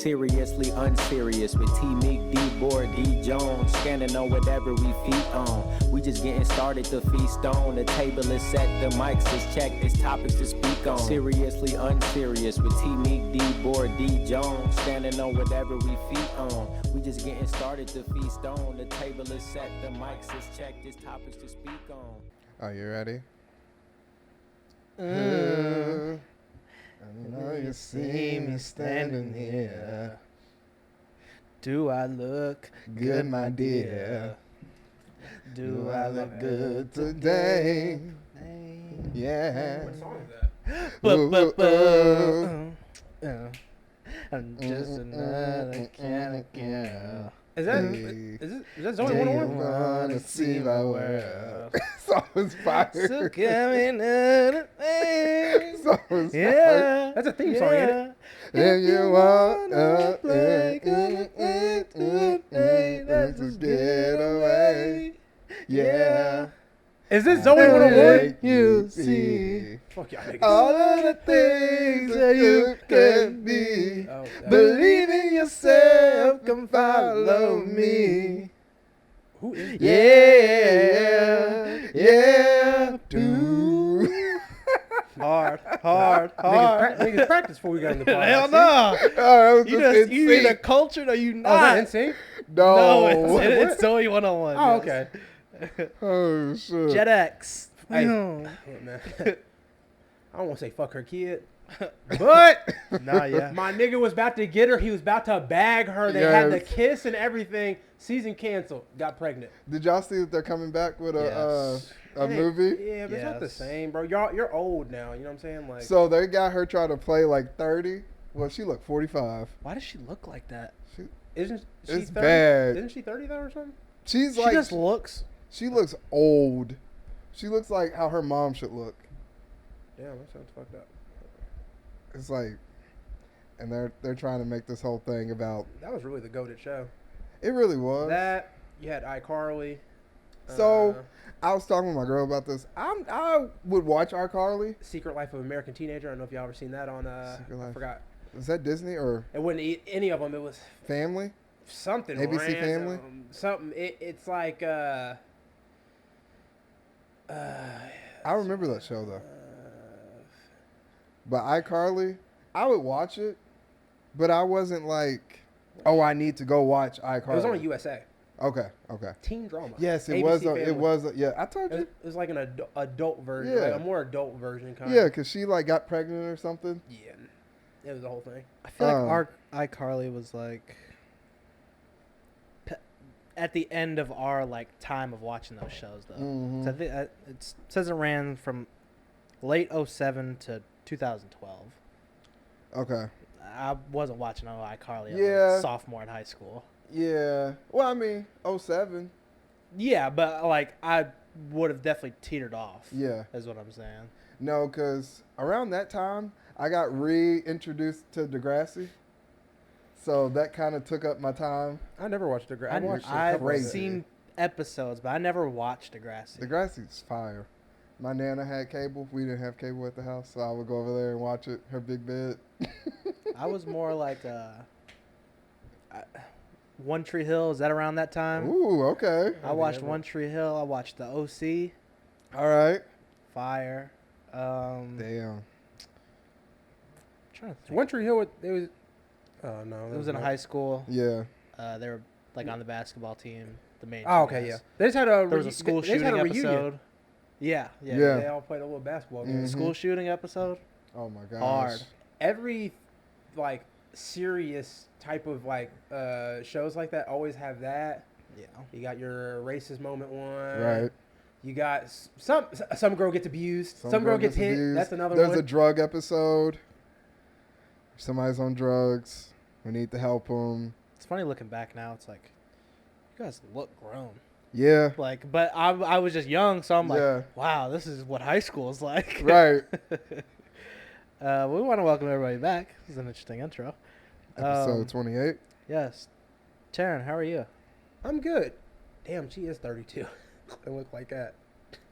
Seriously unserious with T Meek, D Board, D Jones, scanning on whatever we feet on. We just getting started to feast on. The table is set, the mics is checked, there's topics to speak on. Seriously unserious with T Meek, D Board, D Jones, standing on whatever we feet on. We just getting started to feast on. The table is set, the mics is checked, there's topics to speak on. Are you ready? I know you see me standing here. Do I look Good, my dear. Do I look good today? Yeah. What song is that? I'm just another kind of girl. Is that Zoe Do you 101? wanna see my world? Song was fire. So coming out of Song was fire. yeah. That's a theme song, ain't it? If you wanna play, let's just get away. Yeah. Is this Zoe 101? Make you see Fuck y'all niggas. all of the things that you can be. Oh, Believe in yourself, come follow me. who is Yeah, yeah, do. Hard. Niggas practice before we got in the podcast. Hell no. Oh, You either cultured or you Oh, not. is that NSYNC? No, No. it's Zoe 101. Oh, yes. okay. Oh, shit. Jet X. Hey, No. look, man. I don't want to say fuck her kid, but Nah, yeah. my nigga was about to get her. He was about to bag her. They had the Yes. kiss and everything. Season canceled. Got pregnant. Did y'all see that they're coming back with a Yes. a It ain't- movie? Yeah, but it's not the Yes. same, bro. You're old now. You know what I'm saying? Like, So they got her trying to play like 30. Well, she looked 45. Why does she look like that? isn't she It's 30? bad. Isn't she 30 though or something? She's She like just looks. she looks old. She looks like how her mom should look. Damn, that sounds fucked up. It's like, and they're trying to make this whole thing about. That was really the goated show. It really was. That you had iCarly. So I was talking with my girl about this. I would watch iCarly. Secret Life of American Teenager. I don't know if y'all ever seen that on. Secret I Life. forgot. Is that Disney or It wasn't any of them. It was Family? something. ABC random, Family? Something. It's like. I remember that show though. But iCarly, I would watch it, but I wasn't like, oh, I need to go watch iCarly. It was on USA. Okay. Teen drama. Yes, it ABC was. Family. It was. Yeah, I told It you. was like an adult version, Yeah. like a more adult version kind Yeah, of. because she like got pregnant or something. Yeah. It was the whole thing. I feel Um, like our iCarly was like at the end of our like time of watching those shows though. Mhm. So I think it says it ran from late 07 to 2012. Okay. I wasn't watching no iCarly as Yeah. a sophomore in high school. Yeah. Well, I mean, 07. Yeah, but like I would have definitely teetered off. Yeah. Is what I'm saying. No, because around that time, I got reintroduced to Degrassi. So that kind of took up my time. I never watched the. I watched. a I've couple of crazy. them. seen episodes, but I never watched Degrassi. Degrassi's fire. My Nana had cable. We didn't have cable at the house, so I would go over there and watch it. Her big bed. I was more like One Tree Hill. Is that around that time? Ooh, okay. I watched One Tree Hill. I watched The OC. All right. Fire. Damn. Trying to think. One Tree Hill. It was. Oh no. It was in high school. Yeah. They were like on the basketball team. The main. Oh, two okay, yeah. guys. They just had a. There was a school they just shooting had a reunion. episode. Yeah. Yeah. They all played a little basketball game. Mhm. School shooting episode. Oh my gosh. Hard. Every like serious type of like shows like that always have that. Yeah. You got your racist moment one. Right. You got some girl gets abused. Some girl gets hit. abused. That's another There's one. a drug episode. Somebody's on drugs. We need to help them. It's funny looking back now. It's like, you guys look grown. Yeah. Like, but I was just young, so I'm like, Yeah. wow, this is what high school is like. Right. We want to welcome everybody back. This is an interesting intro. Episode 28. Yes. Taryn, how are you? I'm good. Damn, she is 32. They look like that.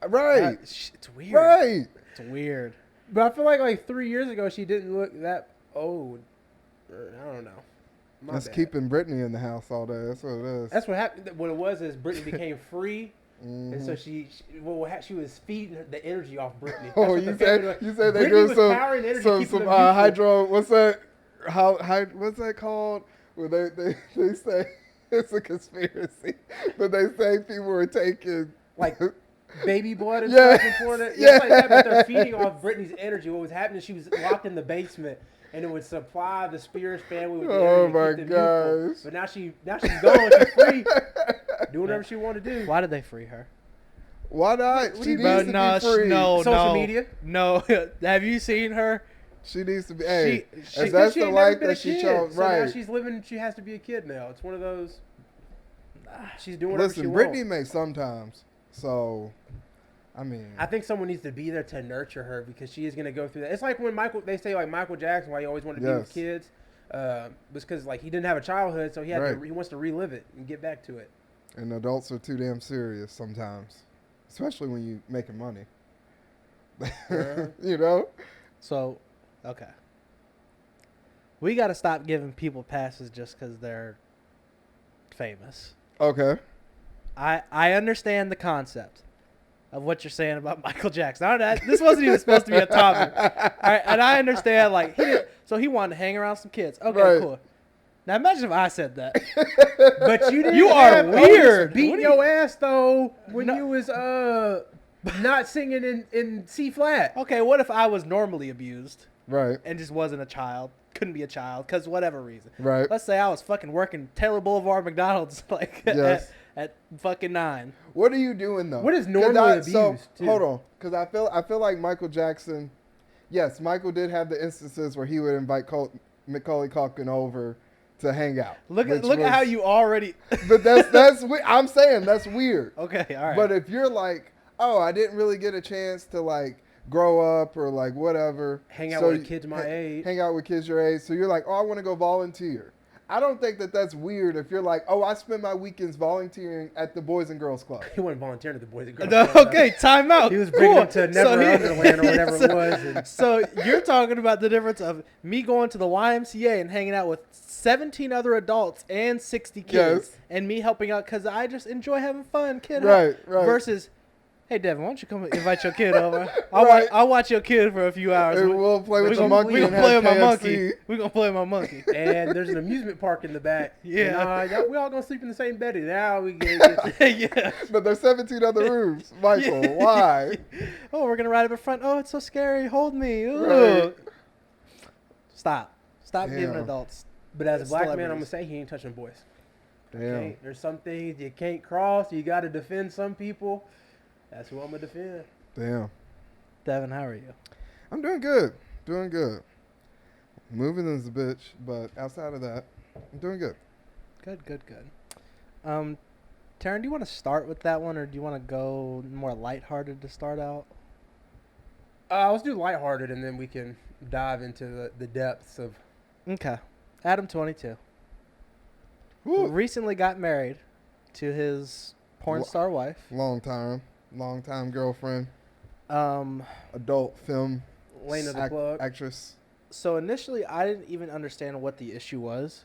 Right. It's weird. Right. It's weird. But I feel like 3 years ago she didn't look that old. Or, I don't know. My That's bad. keeping Britney in the house all day. That's what it is. That's what happened. What it was is Britney became free, and so Mhm. she was feeding the energy off Britney. That's Oh, what you the family said was. they Britney do was some powering the energy, keeping them youthful. hydro. What's that? What's that called? Where they say it's a conspiracy, but they say people were taking Like baby blood and Yes, stuff before that. yes. Like that, but they're feeding off Britney's energy. What was happening? She was locked in the basement, and it would supply the Spears family with the Oh energy my to keep them youthful. gosh. But now she's gone. She's free, do whatever she wanted to do. Why did they free her? Why not? What do She you needs mean? to no, be free. no, Social no, media? No, have you seen her? She needs to be. Hey, She- if Because that's she the ain't never life been a that she kid, chose, so now right? she's living. She has to be a kid now. It's one of those. She's doing whatever Listen, she Britney wants. may sometimes. So, I mean, I think someone needs to be there to nurture her because she is going to go through that. It's like when they say like Michael Jackson, why he always wanted to be with Yes. kids, was because like he didn't have a childhood, so he Right. he wants to relive it and get back to it. and adults are too damn serious sometimes, especially when you making money. You know. So, okay. We got to stop giving people passes just because they're famous. Okay. I understand the concept of what you're saying about Michael Jackson. This wasn't even supposed to be a topic. All right, and I understand, like, he wanted to hang around some kids. Okay, Right. cool. Now imagine if I said that. But you didn't. You are have weird. Otis beating What do your ass though when No. you was not singing in C flat. Okay, what if I was normally abused Right. and just wasn't a child? Couldn't be a child because whatever reason. Right. Let's say I was fucking working Taylor Boulevard McDonald's like Yes. at fucking 9. What are you doing though? What is 'Cause normally so, abused, too? hold on, because I feel like Michael Jackson. Yes, Michael did have the instances where he would invite Macaulay Culkin over to hang out. Look which at how was- you already. But that's I'm saying that's weird. Okay, all right. But if you're like, oh, I didn't really get a chance to like grow up or like whatever, Hang out so with you- kids my age. hang out with kids your age. So you're like, oh, I want to go volunteer. I don't think that's weird if you're like, oh, I spend my weekends volunteering at the Boys and Girls Club. He wasn't volunteering to the Boys and Girls No, Club. okay, time out. He was bringing Cool. them to Never Underland or whatever it was. And So you're talking about the difference of me going to the YMCA and hanging out with 17 other adults and 60 kids, Yes. and me helping out because I just enjoy having fun, kid. Right, right. Versus, hey Devin, why don't you come invite your kid over? Right. I'll watch your kid for a few hours. And we'll play with we the gonna- monkey We and gonna play have with my KFC. monkey. We gonna play with my monkey. and there's an amusement park in the back. Yeah. And, we all gonna sleep in the same bed. Now we get Yeah. But there's 17 other rooms. Michael, Yeah. why? Oh, we're gonna ride up in front. Oh, it's so scary. Hold me. Ooh. Right. Stop giving Damn. adults. But as a black man, I'm gonna Celebrities. say he ain't touching boys. Damn. There's some things you can't cross. You got to defend some people. That's who I'm gonna defend. Damn. Devin, how are you? I'm doing good. Doing good. Moving is a bitch, but outside of that, I'm doing good. Good. Taryn, do you want to start with that one, or do you want to go more lighthearted to start out? Let's do lighthearted, and then we can dive into the depths of. Okay. Adam.28 Woo. recently got married to his porn star wife. Long time girlfriend, Um, adult film Lane of the plug. actress. so initially, I didn't even understand what the issue was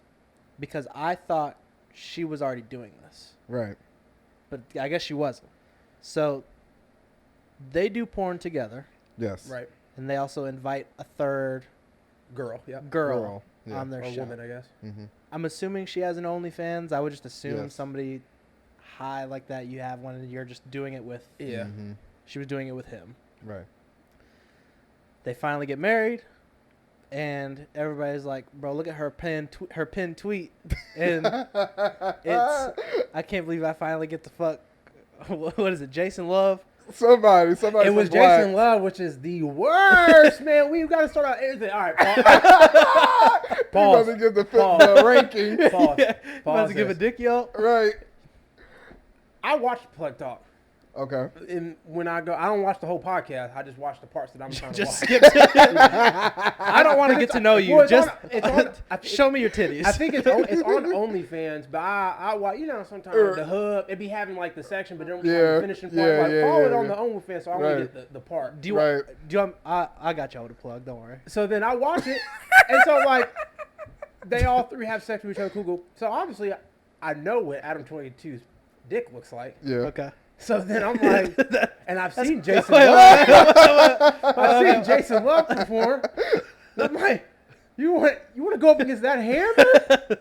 because I thought she was already doing this, Right. but I guess she wasn't. So they do porn together, Yes. Right. and they also invite a third Girl. Yeah. girl Yeah. on their Or show. woman, I guess. Mm-hmm. I'm assuming she has an OnlyFans. I would just assume Yes. somebody high like that you have one and you're just doing it with. Yeah. Mm-hmm. She was doing it with him. Right. They finally get married, and everybody's like, "Bro, look at her pinned tweet," and it's I can't believe I finally get to fuck. What is it, Jason Love? somebody. It from was Black. Jason Love, which is the worst, man. We've got to start out everything. All right. You Pause. about to give the Pause. ranking. Pause. Yeah, about Pause to give a this. dick yelp. Right. I watched Plug Talk. Okay. And when I don't watch the whole podcast. I just watch the parts that I'm trying to Just watch. skip to I don't want to get to know you. Well, it's Just on- it's on- I think- show me your titties. I think it's on OnlyFans, but I watch, sometimes the hub, it be having like the section, but then Yeah, the finishing part. yeah, like, yeah, follow it yeah, on yeah. the OnlyFans, so I Right. want to get the part. do you Right. do you I got y'all to plug. Don't worry. So then I watch it, and so like, they all three have sex with each other. Cool. So obviously, I know what Adam 22's dick looks like. Yeah. Okay. So then I'm like, and I've seen Jason Wait, Love. I've seen Jason Love perform. And I'm like, you want to go up against that hammer?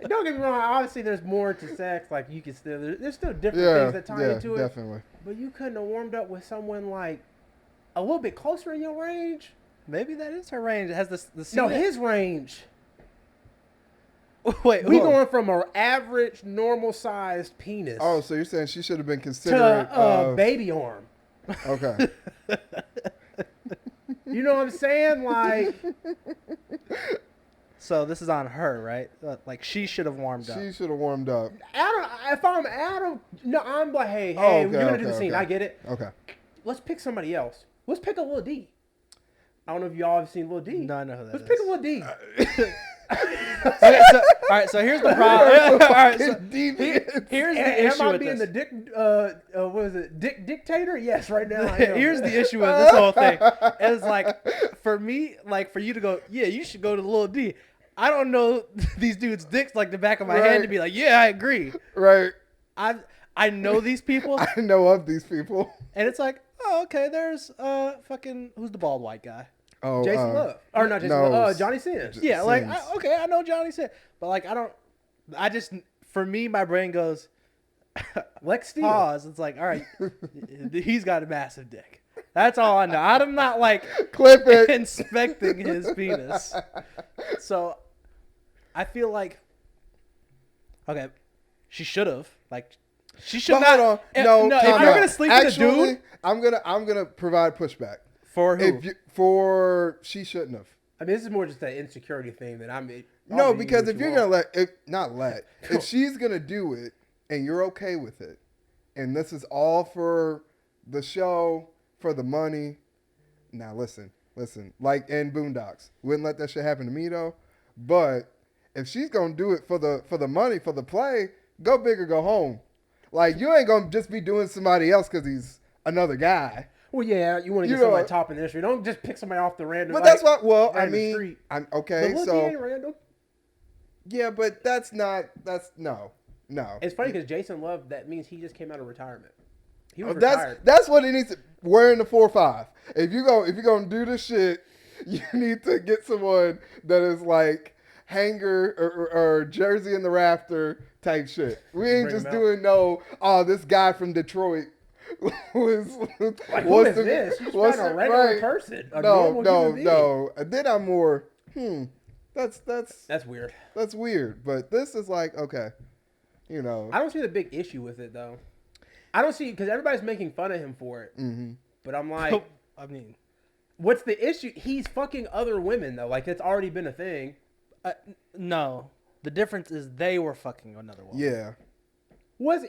Don't get me wrong. Obviously, there's more to sex. Like you can still, there's still different things that tie into it. Definitely. But you couldn't have warmed up with someone like a little bit closer in your range. Maybe that is her range. It has the No, his range. Wait, We whoa. going from an average, normal sized penis Oh, so you're saying she should have been to considerate a of... baby arm. Okay. You know what I'm saying? Like, So this is on her, right? Like she should have warmed up. She should have warmed up. Adam. If I'm Adam, no, I'm like, hey, Oh, okay, you're gonna do the okay, scene. okay. I get it. Okay. Let's pick somebody else. Let's pick a Lil D. I don't know if y'all have seen Lil D. No, I know who that Let's is. pick a Lil D. Okay, so, all right, so here's the problem. All right, so Deviant. here's the Am issue I with being this. the dick? What is it? Dick dictator? Yes, right now. I am. Here's the issue with this whole thing. It's like, for me, like for you to go, yeah, you should go to Lil D. I don't know these dudes' dicks like the back of my hand to be like, yeah, I agree. Right. I know these people, I know of these people. and it's like, oh, okay, there's fucking who's the bald white guy? Oh, Jason Love, or not Jason no, Love? Johnny Sins. Yeah, like Sims. okay, I know Johnny said, but like for me, my brain goes Lex Steele. pause. It's like, all right, he's got a massive dick. That's all I know. I'm not like Clip it. inspecting his penis. So I feel like okay, she should have like she should But not. hold on. No, if time you're out. gonna sleep with a Actually, dude I'm gonna provide pushback. for who? She shouldn't have. I mean, this is more just that insecurity thing that I'm. No, because if you're gonna if she's gonna do it and you're okay with it, and this is all for the show, for the money. Now listen, like in Boondocks, wouldn't let that shit happen to me though. But if she's gonna do it for the money, for the play, go big or go home. Like you ain't gonna just be doing somebody else because he's another guy. Well, yeah, you want to You get somebody know- top in the industry. Don't just pick somebody off the random. But like, that's what. Well, down I the mean, street. I'm But okay. Lil D So ain't random. yeah, but that's no. It's funny because Jason Love. That means he just came out of retirement. He was That's retired. that's what he needs to wearing the 4-5. If you're gonna do this shit, you need to get someone that is like hanger or jersey in the rafter type shit. We ain't Bring just him out. doing this guy from Detroit was Like, who is this? He's what's not a it- regular right. person. A No, normal human being. no. And then I'm more that's That's weird. that's weird. But this is like okay, you know. I don't see the big issue with it though. I don't see because everybody's making fun of him for it. Mm-hmm. But I'm like, I mean, what's the issue? He's fucking other women though. Like it's already been a thing. no. The difference is they were fucking another woman. Yeah.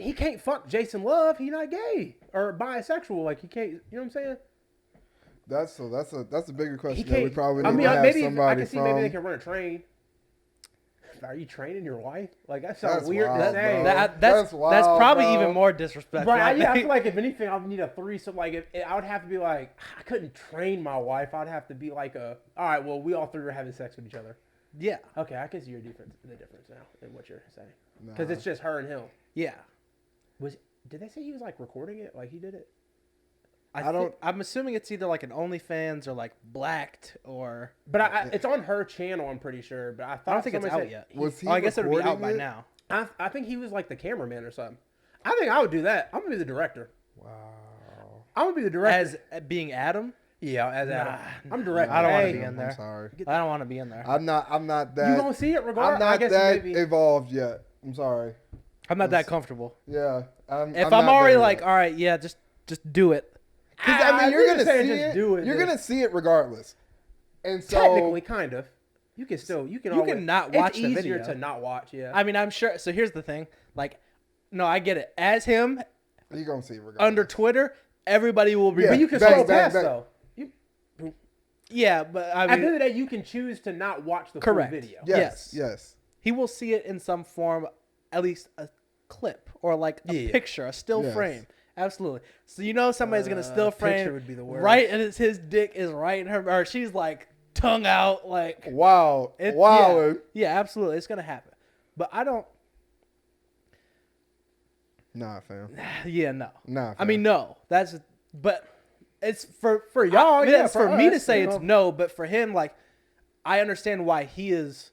He can't fuck Jason Love. He's not gay or bisexual. Like he can't. You know what I'm saying? That's a bigger He question that can't. we probably I need mean, to have maybe I somebody can see from. maybe they can run a train. Are you training your wife? Like that sounds That's weird wild, to say. bro. That's That's wild, probably bro. even more disrespectful. But I think. feel like if anything, I would need a threesome. Like I would have to be like, I couldn't train my wife. I'd have to be like all right, well, we all three are having sex with each other. Yeah, Okay, I can see the difference now in what you're saying. Nah. Because it's just her and him. yeah. Did they say he was like recording it? Like he did it? I don't- I'm assuming it's either like an OnlyFans or like Blacked or. But it's on her channel, I'm pretty sure. But I thought I don't think it's somebody out said yet. Was he Oh, I guess it would be out recording by it? now. I think he was like the cameraman or something. I think I would do that. I'm gonna be the director. Wow. I'm gonna be the director. As being Adam, yeah, as Adam. Nah, I'm director. I don't wanna Hey, be in there. I'm sorry. I don't want to be in there. I'm not that. You gonna see it regardless? I'm not I guess that maybe. evolved yet. I'm sorry. I'm not that comfortable. Yeah. If I'm already like, all right, yeah, just do it. because I mean, you're gonna say see just it. do it, You're just- gonna see it regardless. And so Technically, kind of. You can always, not watch it's the easier video. to not watch. Yeah. I mean, I'm sure. So here's the thing. Like, no, I get it. As him you're gonna see it regardless. under Twitter, everybody will be. Yeah. but you can bang, scroll bang, past bang. though. Yeah, but I At the end mean, of the day, you can choose to not watch the Correct. full video. Yes. Yes. Yes. he will see it in some form, at least a clip or like a Yeah. picture, a still Yes. frame. Absolutely. So you know somebody's gonna still Picture frame would be the worst. right, and it's his dick is right in her, or she's like tongue out, like Wow. it, Wow. yeah, absolutely, it's gonna happen. But I don't. Nah, fam. Yeah, no. Nah, I fam. mean, no. That's but it's for y'all, I mean, yeah, it's for for me to us, say you it's know. no, but for him, like, I understand why he is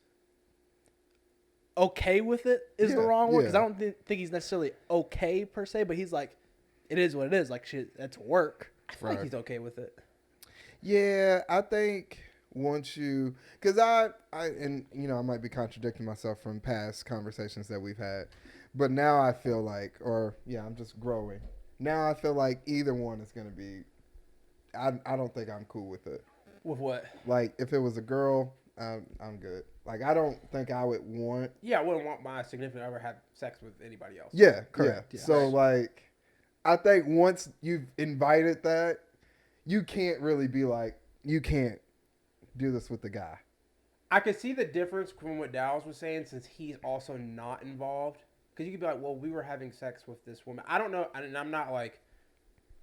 okay with it. Is the Yeah, wrong word because yeah. I don't think he's necessarily okay per se, but he's like, it is what it is. Like, shit, that's work. I feel like he's okay with it. Yeah, I think once you, because and you know, I might be contradicting myself from past conversations that we've had, but now I feel like, I'm just growing. Now I feel like either one is gonna be. I don't think I'm cool with it. With what? Like if it was a girl, I'm good. Like I don't think I would want. Yeah, I wouldn't want my significant other have sex with anybody else. Yeah, Correct, Yeah. yeah. So like, I think once you've invited that, you can't really be like, you can't do this with the guy. I could see the difference from what Dallas was saying since he's also not involved. Because you could be like, well, we were having sex with this woman. I don't know, and I'm not like,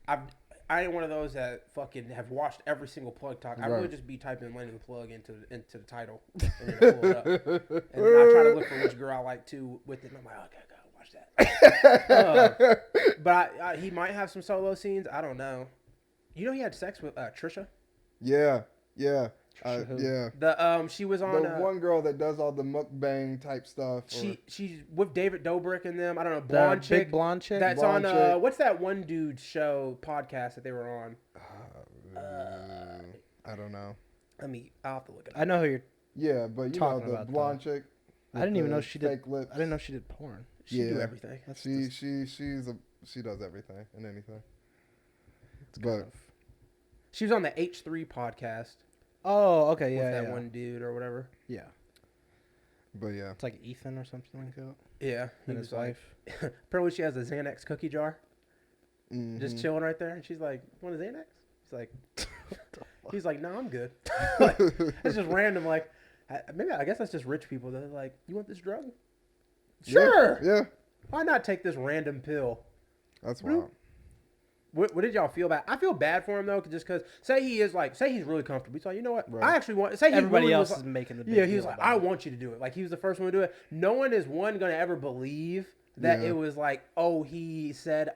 I ain't one of those that fucking have watched every single plug talk. I Right. really just be typing Lenny the Plug into the title and then I pull it up. And then I try to look for which girl I like too with it. And I'm like, okay, gotta watch that. But he might have some solo scenes. I don't know. You know he had sex with Trisha? Yeah. Trisha who? Yeah. She was on The one girl that does all the mukbang type stuff. she's with David Dobrik and them. I don't know, The blonde big chick. blonde chick. That's Blonde on chick. what's that one dude show podcast that they were on? I don't know. I'll have to look it up. I know who you're. Yeah, but you Talking know the about blonde chick. I didn't even with know the she did. fake lips. I didn't know she did porn. She do everything. That's She does everything and anything. But She was on the H3 podcast Oh, okay, with yeah, that yeah. one dude or whatever. Yeah, yeah. it's like Ethan or something like that. Yeah, he And was his like, wife. apparently she has a Xanax cookie jar, Mhm. just chilling right there, and she's like, "Want a Xanax?" He's like, "No, I'm good." Like, it's just random. Like, maybe I guess that's just rich people. They're like, "You want this drug?" Sure. Yeah. Why not take this random pill? That's wild. What did y'all feel bad? I feel bad for him though, just because say he's really comfortable. He's like, you know what? Right. I actually want. Say he Everybody really else was is like, making the big yeah. He was deal like, about I it. want you to do it. Like he was the first one to do it. No one is gonna ever believe that Yeah. it was like, oh, he said,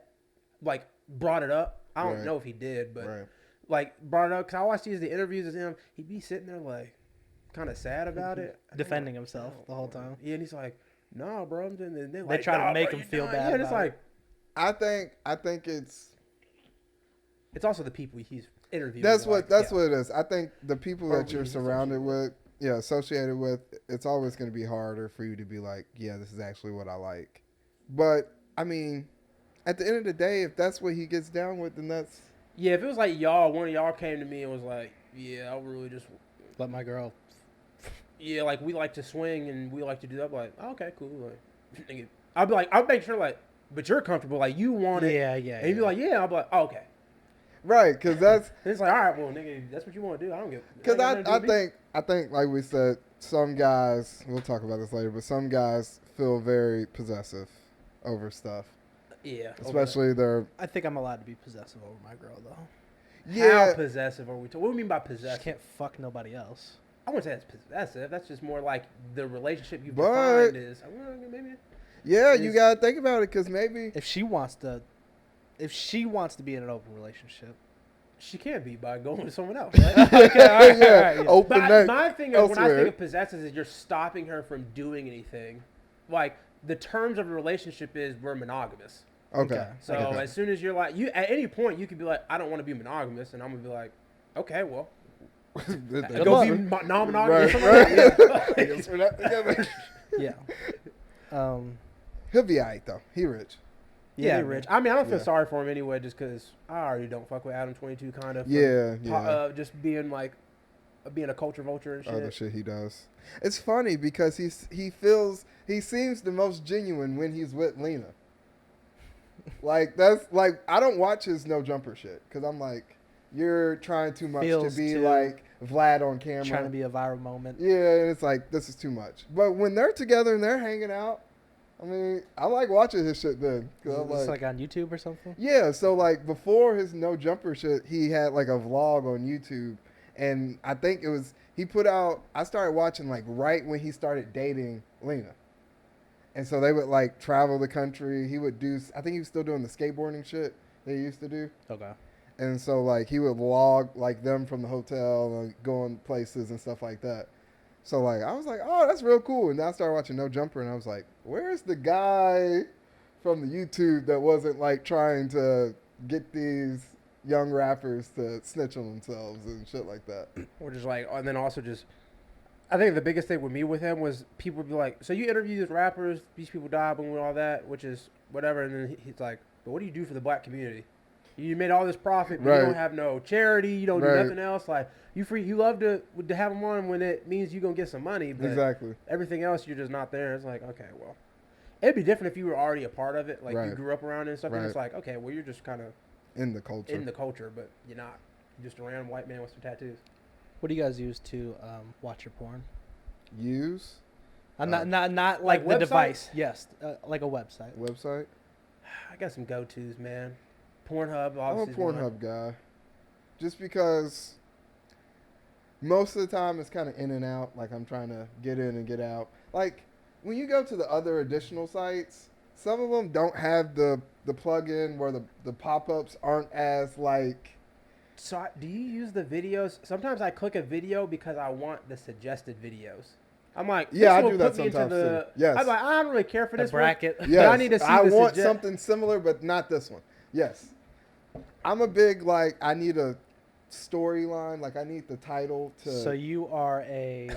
like brought it up. I don't Right. know if he did, but Right. like brought it up because I watched the interviews with him. He'd be sitting there like, kind of sad about it, Defending himself the whole time. Yeah, and he's like, no, bro. And then they're They like, try to "Nah, make bro, him you feel done." bad Yeah, and it's about like. I think It's also the people he's interviewing. that's like, what yeah. it is. I think the people Or that you're he's surrounded with, associated with, it's always going to be harder for you to be like, yeah, this is actually what I like. But I mean, at the end of the day, if that's what he gets down with, then that's Yeah, if it was like y'all, one of y'all came to me and was like, yeah, I really just, Let my girl. yeah, like we like to swing and we like to do that. I'm like, oh, okay, cool. Like, nigga, I'll be like, I'll make sure like, but you're comfortable, like you want it. Yeah. And you'd be like, yeah. I'll be like, oh, okay. right because that's And it's like, all right, well, nigga, that's what you want to do. I don't give. because ain't got nothing to do with me. I think like we said, some guys, we'll talk about this later, but some guys feel very possessive over stuff, Yeah. especially their I think I'm allowed to be possessive over my girl though. How possessive are we? What do we mean by She possessive? can't fuck nobody else. I wouldn't say that's possessive. That's just more like the relationship you've But- defined is. Well, maybe. Yeah, It you is- gotta think about it because maybe If she wants to be in an open relationship, She can't be by going to someone else, right? okay, all right, yeah. open But that my thing is, when I elsewhere. think of possessive, is you're stopping her from doing anything. Like the terms of a relationship is we're monogamous. Okay. Okay. So Okay. as soon as you're like, you at any point you could be like, I don't want to be monogamous, and I'm gonna be like, okay, well, Good go luck. be non-monogamous. Right, or something like that. right. I guess we're not together. yeah. He'll be alright though. He rich. Yeah, Yeah, Rich. I mean, I don't feel Yeah. sorry for him anyway, just because I already don't fuck with Adam 22 kind of. Yeah. Just being like, being a culture vulture and shit. Other shit he does. It's funny because he seems the most genuine when he's with Lena. Like that's like I don't watch his no jumper shit because I'm like you're trying too much Feels to be too- like Vlad on camera. Trying to be a viral moment. Yeah, and it's like this is too much. But when they're together and they're hanging out, I mean, I like watching his shit then. 'Cause I'm It's like on YouTube or something. yeah, so like before his no jumper shit, he had like a vlog on YouTube, And I think it was he put out. I started watching like right when he started dating Lena, and so they would like travel the country. He would do. I think he was still doing the skateboarding shit they used to do. Okay. And so like he would vlog like them from the hotel and going places and stuff like that. So like I was like, oh, that's real cool. And then I started watching No Jumper, and I was like, where's the guy from the YouTube that wasn't like trying to get these young rappers to snitch on themselves and shit like that? Or just like, and then also just, I think the biggest thing with me with him was people would be like, so you interview these rappers, these people die, boom, and all that, which is whatever. And then he's like, but what do you do for the black community? You made all this profit, but you don't have no charity. You don't do nothing else. Like you love to have them on when it means you're gonna get some money. But Exactly. everything else, you're just not there. It's like, okay, well, it'd be different if you were already a part of it, like you grew up around it and stuff. And it's like, okay, well, you're just kind of in the culture. But you're not. You're just a random white man with some tattoos. What do you guys use to watch your porn? Use? Not like the website? device. Yes, like a website. Website? I got some go-tos, man. Pornhub, I'm a obviously. Pornhub guy. Just because most of the time it's kind of in and out. Like I'm trying to get in and get out. Like when you go to the other additional sites, some of them don't have the plug-in where the pop-ups aren't as like... So do you use the videos? Sometimes I click a video because I want the suggested videos. I'm like, yeah, I will do that put me into sometimes too. Yes. I'm like, I don't really care for The this bracket. one. Yes. But I need to see I the want something similar, but not this one. Yes. I'm a big, like, I need a storyline. Like, I need the title to... So you are a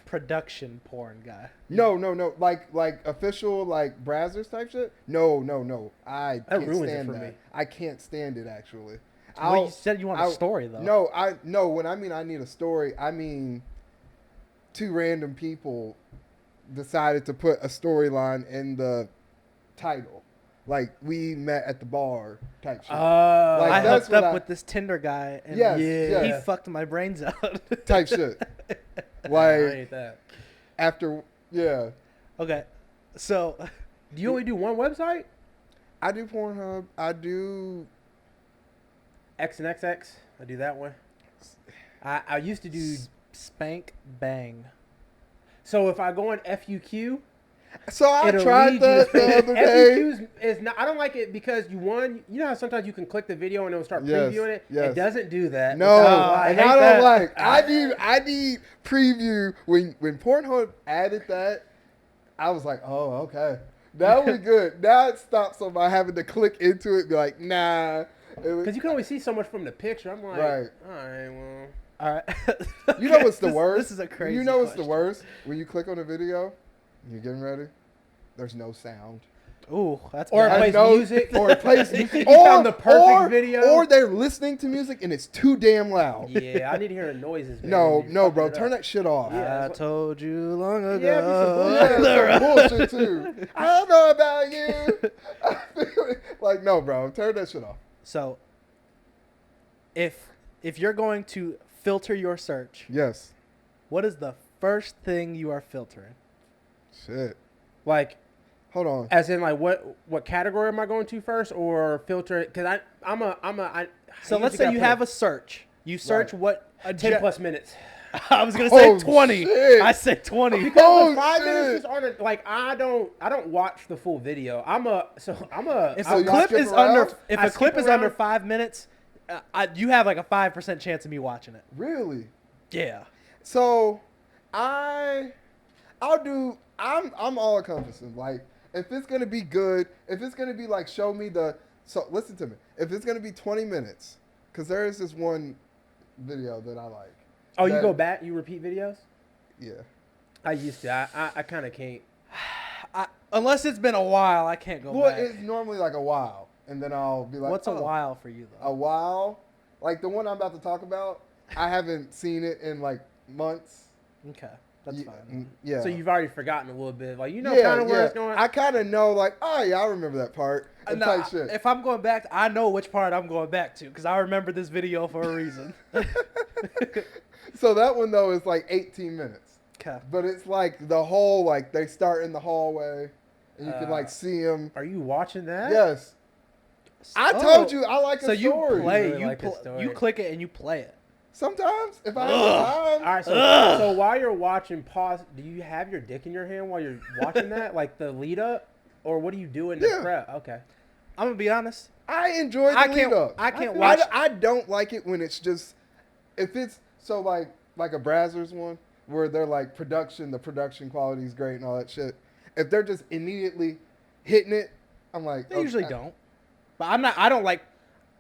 production porn guy. No. Like official, like, Brazzers type shit? No. I That can't ruins it stand for that. me. I can't stand it, actually. Well, you said you want a story, though. No, when I mean I need a story, I mean two random people decided to put a storyline in the title. Like, we met at the bar type shit. Like, I that's hooked what up with this Tinder guy, and Yes, he fucked my brains out. type shit. I Like, hate that. after, yeah. Okay, so Do you only do one website? I do Pornhub. I do... X and XX. I do that one. I used to do... Spank Bang. So if I go on FUQ... So I it'll tried lead that you- the other day. FUQs is not. I don't like it because you know how sometimes you can click the video and it'll start previewing it. Yes. It doesn't do that. No, I and hate I don't that. like. I need preview. When Pornhub added that, I was like, oh, okay, that would be good. Now it stops on my having to click into it. And be like, nah. Because you can only see so much from the picture. I'm like, Right. all right, well, All right. You know what's the This- worst? This is a crazy. You know what's the question. worst? When you click on a video, you're getting ready. There's no sound. Ooh, that's Or it bad. plays No- music. or it plays, You think you found the perfect video? or they're listening to music and it's too damn loud. yeah, I need to hear the noises. Man. No, You no, fucked bro, it turn up. that shit off. Yeah. I told you long ago. Yeah, Yeah, some bullshit too. I don't know about you. I feel it. Like, no, bro, turn that shit off. So, if you're going to filter your search, Yes. what is the first thing you are filtering? Shit. Like, Hold on. as in, like, what category am I going to first, or filter it? Because So let's say you have a search. You search Right. what 10 plus minutes. I was gonna say Oh, 20. shit. I said 20. Because Oh, the 5 minutes shit. is on it. Like, I don't watch the full video. If So a you clip skip is around? under I a clip skip is under around. 5 minutes, you have like a 5% chance of me watching it. Really? Yeah. So, I'm all encompassing. Like, if it's gonna be good, if it's gonna be like, show me so listen to me. If it's gonna be 20 minutes, because there is this one video that I like. Oh, you that- go back? You repeat videos? Yeah. I used to. I kind of can't. Unless it's been a while, I can't go Well, back. it's normally like a while, and then I'll be like, What's a oh, while for you though? A while, like the one I'm about to talk about. I haven't seen it in like months. Okay, that's Ye- fine. Yeah. So you've already forgotten a little bit. Like, you know yeah, kind of where yeah. it's going. I kind of know, like, oh yeah, I remember that part. And No, type shit. if I'm going back, I know which part I'm going back to because I remember this video for a reason. So that one though is like 18 minutes, Okay. but it's like the whole like they start in the hallway, and you can like see them. Are you watching that? Yes, I Oh. told you I like So a you story. play, really you like this pl- story. you click it and you play it. Sometimes, if I have All the time. right, so while you're watching, pause. Do you have your dick in your hand while you're watching that, like the lead up, or what are you doing to Yeah. prep? Okay. I'm gonna be honest. I enjoy the I lead can't. up. I can't watch. I don't like it when it's just, if it's so like a Brazzers one where they're like the production quality is great and all that shit. If they're just immediately hitting it, I'm like, They usually don't. But I'm not. I don't like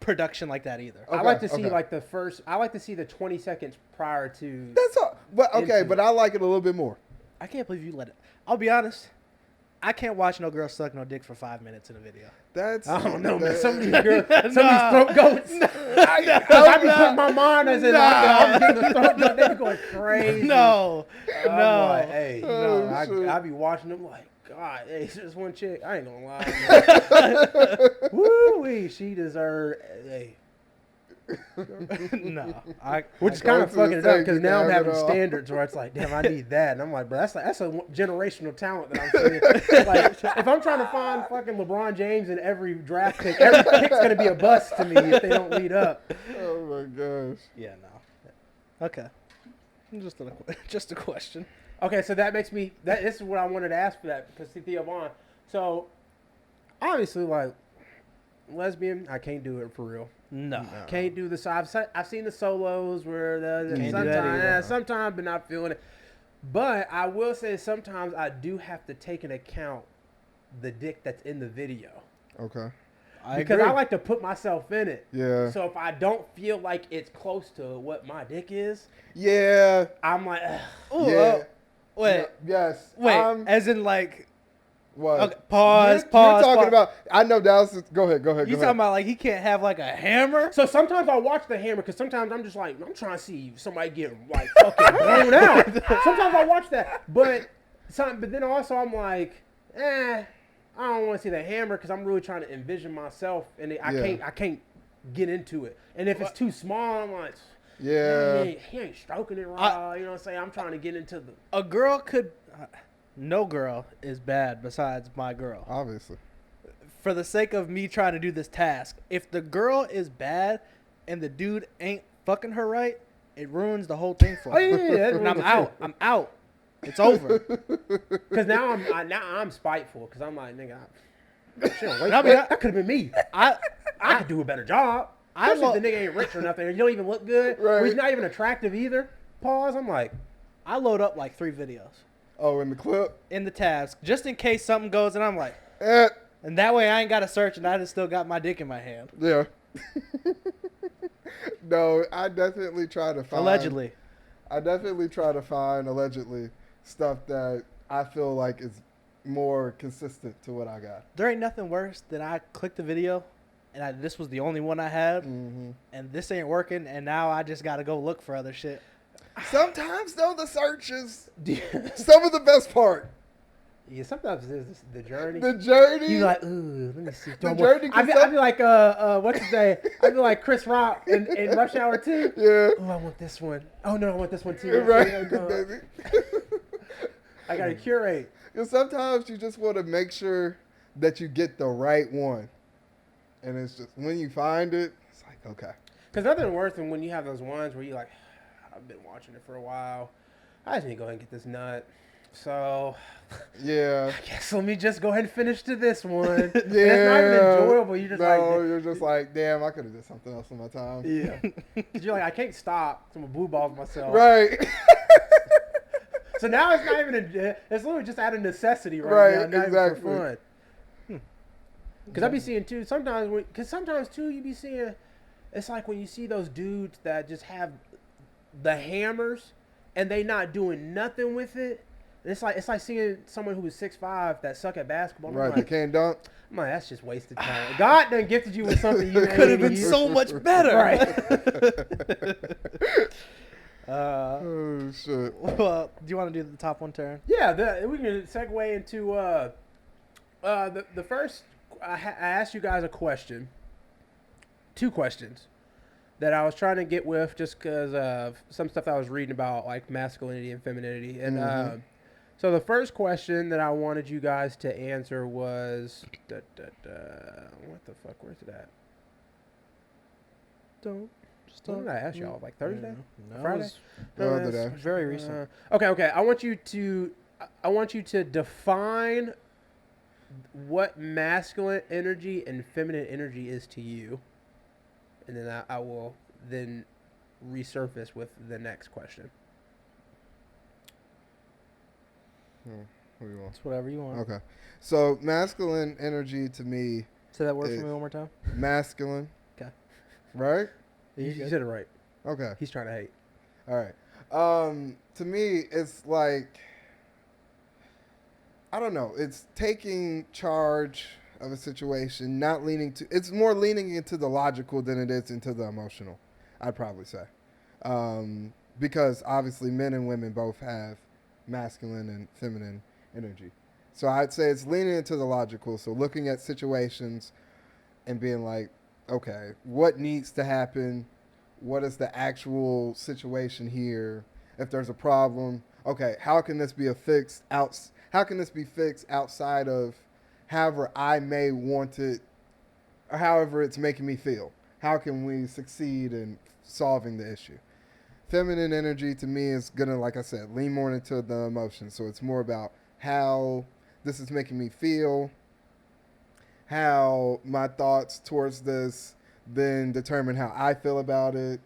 production like that either. Okay, I like to see okay. like the first. I like to see the 20 seconds prior to. That's all. But okay, Into but it. I like it a little bit more. I can't believe you let it. I'll be honest. I can't watch no girl suck no dick for 5 minutes in a video. That's I don't know, man. that- Some of these girls, some of these throat goats. I be putting my mind as in I'm getting the throat goat. They be going crazy. No, I'm no. like, hey, Oh, no. shit. I be watching them like, God, hey, it's just one chick. I ain't gonna lie. Woo-wee, she deserved. Hey. No. Which is I kind go of to the fucking it up stage, because you now I'm can have having it all. standards where it's like, damn, I need that, and I'm like, bro, that's a generational talent that I'm seeing. Like, if I'm trying to find fucking LeBron James in every draft pick, every pick's gonna be a bust to me if they don't lead up. Oh my gosh. Yeah, no. Okay. Just a question. Okay, so that makes me. This is what I wanted to ask for that because Cynthia Vaughn. So obviously, like lesbian, I can't do it for real. No. Can't do the. I've seen the solos where Can't do that either. sometimes, but not feeling it. But I will say sometimes I do have to take into account the dick that's in the video Okay. because agree. I like to put myself in it. Yeah. So if I don't feel like it's close to what my dick is, Yeah. I'm like, ugh. Ooh, Yeah. wait. Yes. Wait. As in like. What? Okay, pause. You're Pause. talking pause. about. I know Dallas. Go ahead. You talking about like he can't have like a hammer? So sometimes I watch the hammer because sometimes I'm just like I'm trying to see somebody get like fucking blown out. Sometimes I watch that, but then also I'm like, I don't want to see the hammer because I'm really trying to envision myself and I can't get into it. And if it's too small, I'm like, Yeah. he ain't stroking it right. You know what I'm saying? I'm trying to get into the. A girl could. No girl is bad besides my girl. Obviously. For the sake of me trying to do this task, if the girl is bad and the dude ain't fucking her right, it ruins the whole thing for me. Yeah, And I'm out. I'm out. It's over. Because now I'm spiteful because I'm like, nigga, shit, I mean, that could have been me. I I could do a better job. I Especially lo- if the nigga ain't rich or nothing. And you don't even look good. Or he's Right. not even attractive either. Pause. I'm like, I load up like 3 videos Oh, in the clip. in the tabs just in case something goes, and I'm like, Eh, and that way I ain't got to search, and I just still got my dick in my hand. yeah. No, I definitely try to find. Allegedly. I definitely try to find allegedly stuff that I feel like is more consistent to what I got. There ain't nothing worse than I clicked the video, and this was the only one I had, Mm-hmm. and this ain't working, and now I just got to go look for other shit. Sometimes though, the search is some of the best part. yeah, sometimes it's the journey. The journey. You like, ooh, let me see. The journey I'd can be like, what's his name? I'd be like Chris Rock in Rush Hour 2. Yeah. Oh, I want this one. Oh, no, I want this one too. Right. I got to curate. Because sometimes you just want to make sure that you get the right one. And it's just, when you find it, it's like, okay. Because nothing worse than when you have those ones where you like, I've been watching it for a while. I just need to go ahead and get this nut. So, Yeah. I guess let me just go ahead and finish to this one. Yeah. And it's not even enjoyable. You're just You're just like, damn, I could have did something else in my time. yeah. 'Cause you're like, I can't stop. So I'm going to blue balls myself. Right. So now it's not even it's literally just out of necessity Right, now, not exactly. even for fun. Because I be seeing too, sometimes too you be seeing, it's like when you see those dudes that just have the hammers and they not doing nothing with it. And it's like seeing someone who was 6'5" that suck at basketball. Right. I'm They like, can't dunk. that's just wasted time. God done gifted you with something you Could have been so much better. Right. Oh, shit. Well, do you want to do the top one turn? Yeah, we can segue into the first. I asked you guys a question, 2 questions that I was trying to get with just because of some stuff I was reading about like masculinity and femininity. And so the first question that I wanted you guys to answer was, what the fuck? Where's it at? Just When did I ask y'all? Like Thursday? No, Friday? it The other was day. very recent. Okay. I want you to define what masculine energy and feminine energy is to you, and then I will then resurface with the next question. What do you want? It's whatever you want. Okay. So masculine energy to me, Say that word for me one more time. masculine. Okay. Right? You said it right. Okay. He's trying to hate. All right. To me, it's like, I don't know. It's taking charge of a situation, not leaning to. It's more leaning into the logical than it is into the emotional. I'd probably say, because obviously men and women both have masculine and feminine energy. So I'd say it's leaning into the logical. So looking at situations and being like, okay, what needs to happen? What is the actual situation here? If there's a problem, okay, how can this be fixed outside of however I may want it, or however it's making me feel? How can we succeed in solving the issue? Feminine energy to me is gonna, like I said, lean more into the emotion. So it's more about how this is making me feel, how my thoughts towards this then determine how I feel about it,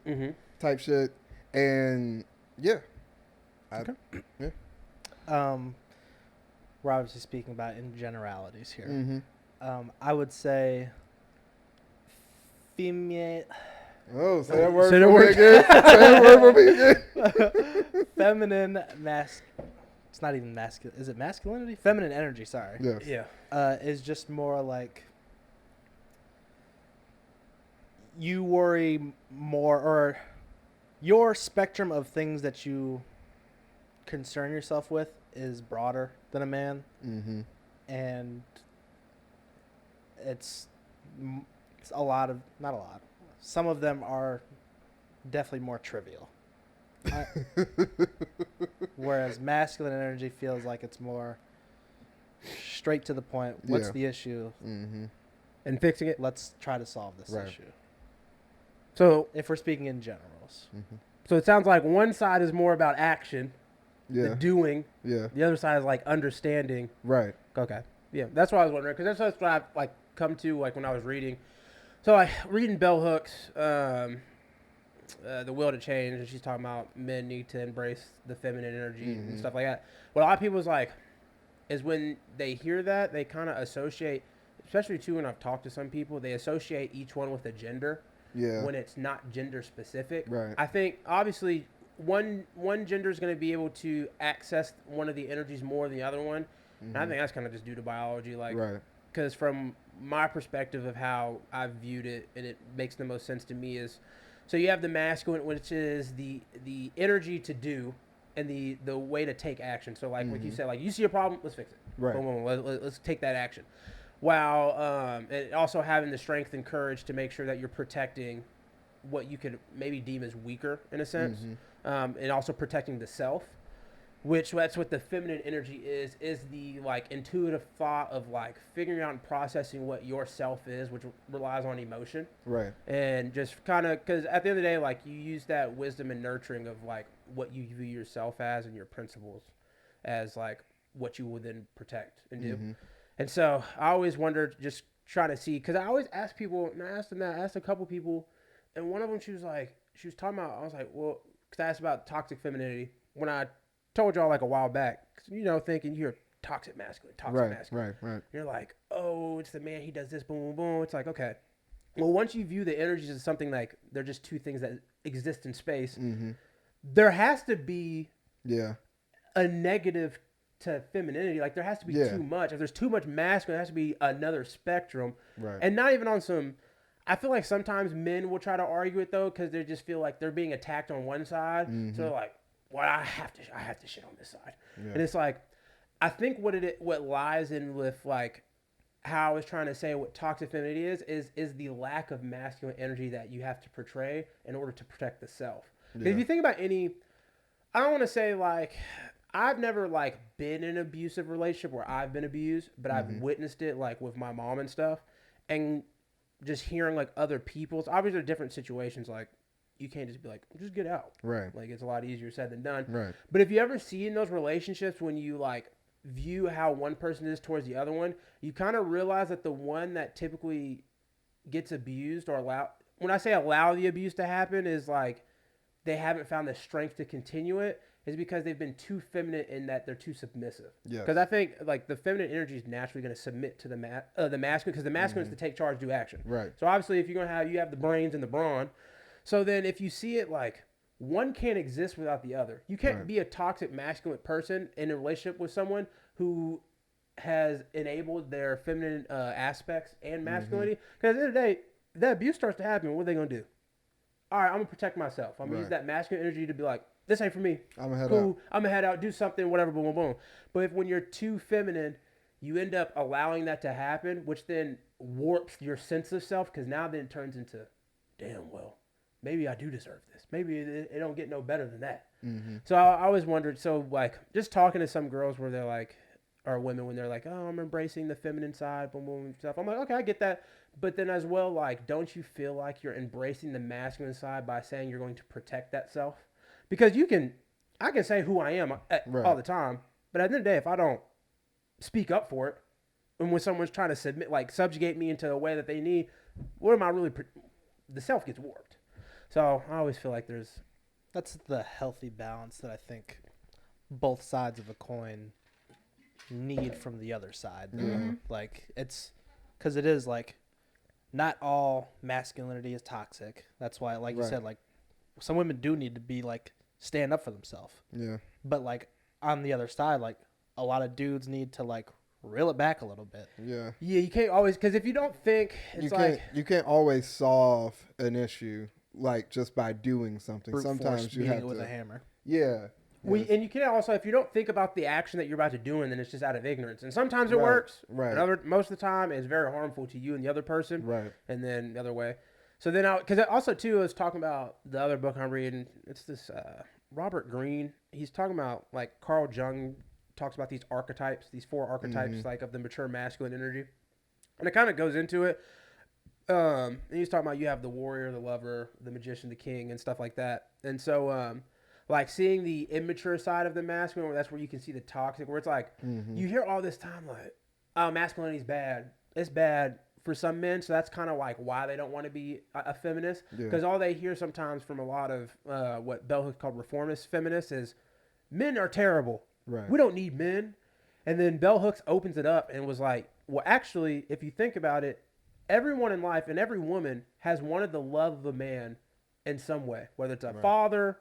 type shit. And yeah. Yeah. We're obviously speaking about in generalities here. Mm-hmm. I would say female. Oh, say that word Say for the me word. again. Say that word for me again. Feminine It's not even masculine. Is it masculinity? Feminine energy. Sorry. Yes. Yeah. Is just more like you worry more, or your spectrum of things that you concern yourself with is broader than a man, and it's a lot of, not a lot, some of them are definitely more trivial. Whereas masculine energy feels like it's more straight to the point. What's Yeah. the issue? And fixing it. Let's try to solve this Right. issue. So If we're speaking in generals. it sounds like one side is more about action, the Yeah. doing. Yeah. The other side is like understanding. Right. Okay. Yeah, that's what I was wondering, because that's what I've like come to like when I was reading. So like reading Bell Hooks, The Will to Change, and she's talking about men need to embrace the feminine energy and stuff like that. What a lot of people is when they hear that, they kind of associate, especially too when I've talked to some people, they associate each one with a gender. Yeah. When it's not gender specific. Right. I think obviously one gender is going to be able to access one of the energies more than the other one. And I think that's kind of just due to biology, like, Right. because from my perspective of how I've viewed it, and it makes the most sense to me, is so you have the masculine, which is the energy to do and the way to take action. So like you said, like you see a problem, let's fix it. Right. Boom, boom, let's take that action. While and also having the strength and courage to make sure that you're protecting what you could maybe deem as weaker in a sense, and also protecting the self, which that's what the feminine energy is the like intuitive thought of like figuring out and processing what your self is, which relies on emotion. Right. And just kind of, because at the end of the day, like you use that wisdom and nurturing of like what you view yourself as and your principles as like what you will then protect and do. And so I always wondered, just trying to see, because I always ask people, and I asked a couple people, and one of them, she was talking about, I was like, well, because I asked about toxic femininity when I told y'all like a while back, thinking you're toxic masculine. Right. You're like, oh, it's the man, he does this, boom, boom, boom. It's like, okay. Well, once you view the energies as something like they're just two things that exist in space, there has to be a negative to femininity. Like there has to be too much. If there's too much masculine, there has to be another spectrum. Right. And not even on some, I feel like sometimes men will try to argue it though, because they just feel like they're being attacked on one side. So they're like, well, I have to shit on this side. And it's like, I think what lies in with like how I was trying to say what toxic femininity is the lack of masculine energy that you have to portray in order to protect the self. If you think about I don't want to say like, I've never like been in an abusive relationship where I've been abused, but I've witnessed it like with my mom and stuff, and just hearing like other people's, obviously different situations, like you can't just be like, just get out. Right. Like, it's a lot easier said than done. Right. But if you ever see in those relationships when you like view how one person is towards the other one, you kind of realize that the one that typically gets abused or when I say allow the abuse to happen is like they haven't found the strength to continue it, is because they've been too feminine in that they're too submissive. Yes. Because I think like the feminine energy is naturally going to submit to the masculine, because the masculine is to take charge, do action. Right. So obviously, if you're going to have, you have the brains and the brawn. So then if you see it like one can't exist without the other. You can't be a toxic masculine person in a relationship with someone who has enabled their feminine aspects and masculinity. Because at the end of the day, if that abuse starts to happen, what are they going to do? All right, I'm going to protect myself. I'm going to use that masculine energy to be like, this ain't for me. I'm going to head cool. out. I'm going to head out, do something, whatever, boom, boom, boom. But if when you're too feminine, you end up allowing that to happen, which then warps your sense of self, because now then it turns into, damn, well, maybe I do deserve this. Maybe it don't get no better than that. So I always wondered, so like just talking to some girls where they're like, or women when they're like, oh, I'm embracing the feminine side, boom, boom, stuff. I'm like, okay, I get that. But then as well, like, don't you feel like you're embracing the masculine side by saying you're going to protect that self? Because I can say who I am all the time, but at the end of the day, if I don't speak up for it, and when someone's trying to subjugate me into a way that they need, what am I really, the self gets warped. So I always feel like that's the healthy balance that I think both sides of a coin need from the other side. Like, it's because it is like not all masculinity is toxic. That's why, like you said, like some women do need to be like stand up for themselves. Yeah. But like on the other side, like a lot of dudes need to like reel it back a little bit. Yeah. Yeah, you can't always, because if you don't think, you can't always solve an issue like just by doing something. Sometimes you have to with a hammer. Yeah. And you can also, if you don't think about the action that you're about to do, and then it's just out of ignorance. And sometimes it works. Right. Most of the time, it's very harmful to you and the other person. Right. And then the other way. So then, because also too, I was talking about the other book I'm reading. It's this Robert Greene. He's talking about like Carl Jung talks about these archetypes, these 4 archetypes, like of the mature masculine energy, and it kind of goes into it. And he's talking about you have the warrior, the lover, the magician, the king, and stuff like that. And so, like seeing the immature side of the masculine, where that's where you can see the toxic, where it's like you hear all this time like, oh, masculinity is bad. It's bad for some men, so that's kind of like why they don't want to be a feminist, because all they hear sometimes from a lot of what Bell Hooks called reformist feminists is men are terrible. Right. We don't need men. And then Bell Hooks opens it up and was like, well, actually, if you think about it, everyone in life and every woman has wanted the love of a man in some way, whether it's a father,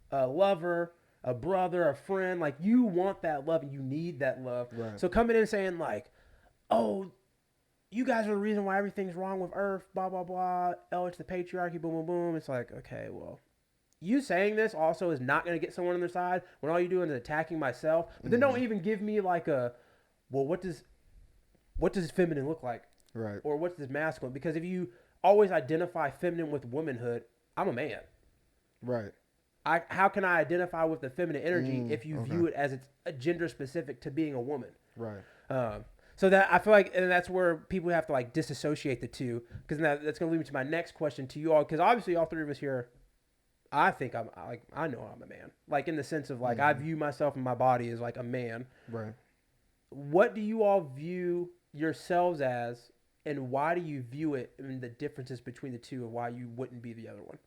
a lover, a brother, a friend. Like, you want that love and you need that love. Right. So coming in saying like, oh, you guys are the reason why everything's wrong with Earth, blah, blah, blah. Oh, it's the patriarchy, boom, boom, boom. It's like, okay, well, you saying this also is not going to get someone on their side when all you're doing is attacking myself. But then don't even give me like well, what does feminine look like? Right. Or what's this masculine? Because if you always identify feminine with womanhood, I'm a man. Right. How can I identify with the feminine energy if you view it as it's a gender specific to being a woman? Right. So that I feel like, and that's where people have to like disassociate the two, because that's going to lead me to my next question to you all. Because obviously, all 3 of us here, I think I know I'm a man, like in the sense of like I view myself and my body as like a man. Right. What do you all view yourselves as, and why do you view it, and the differences between the two, and why you wouldn't be the other one?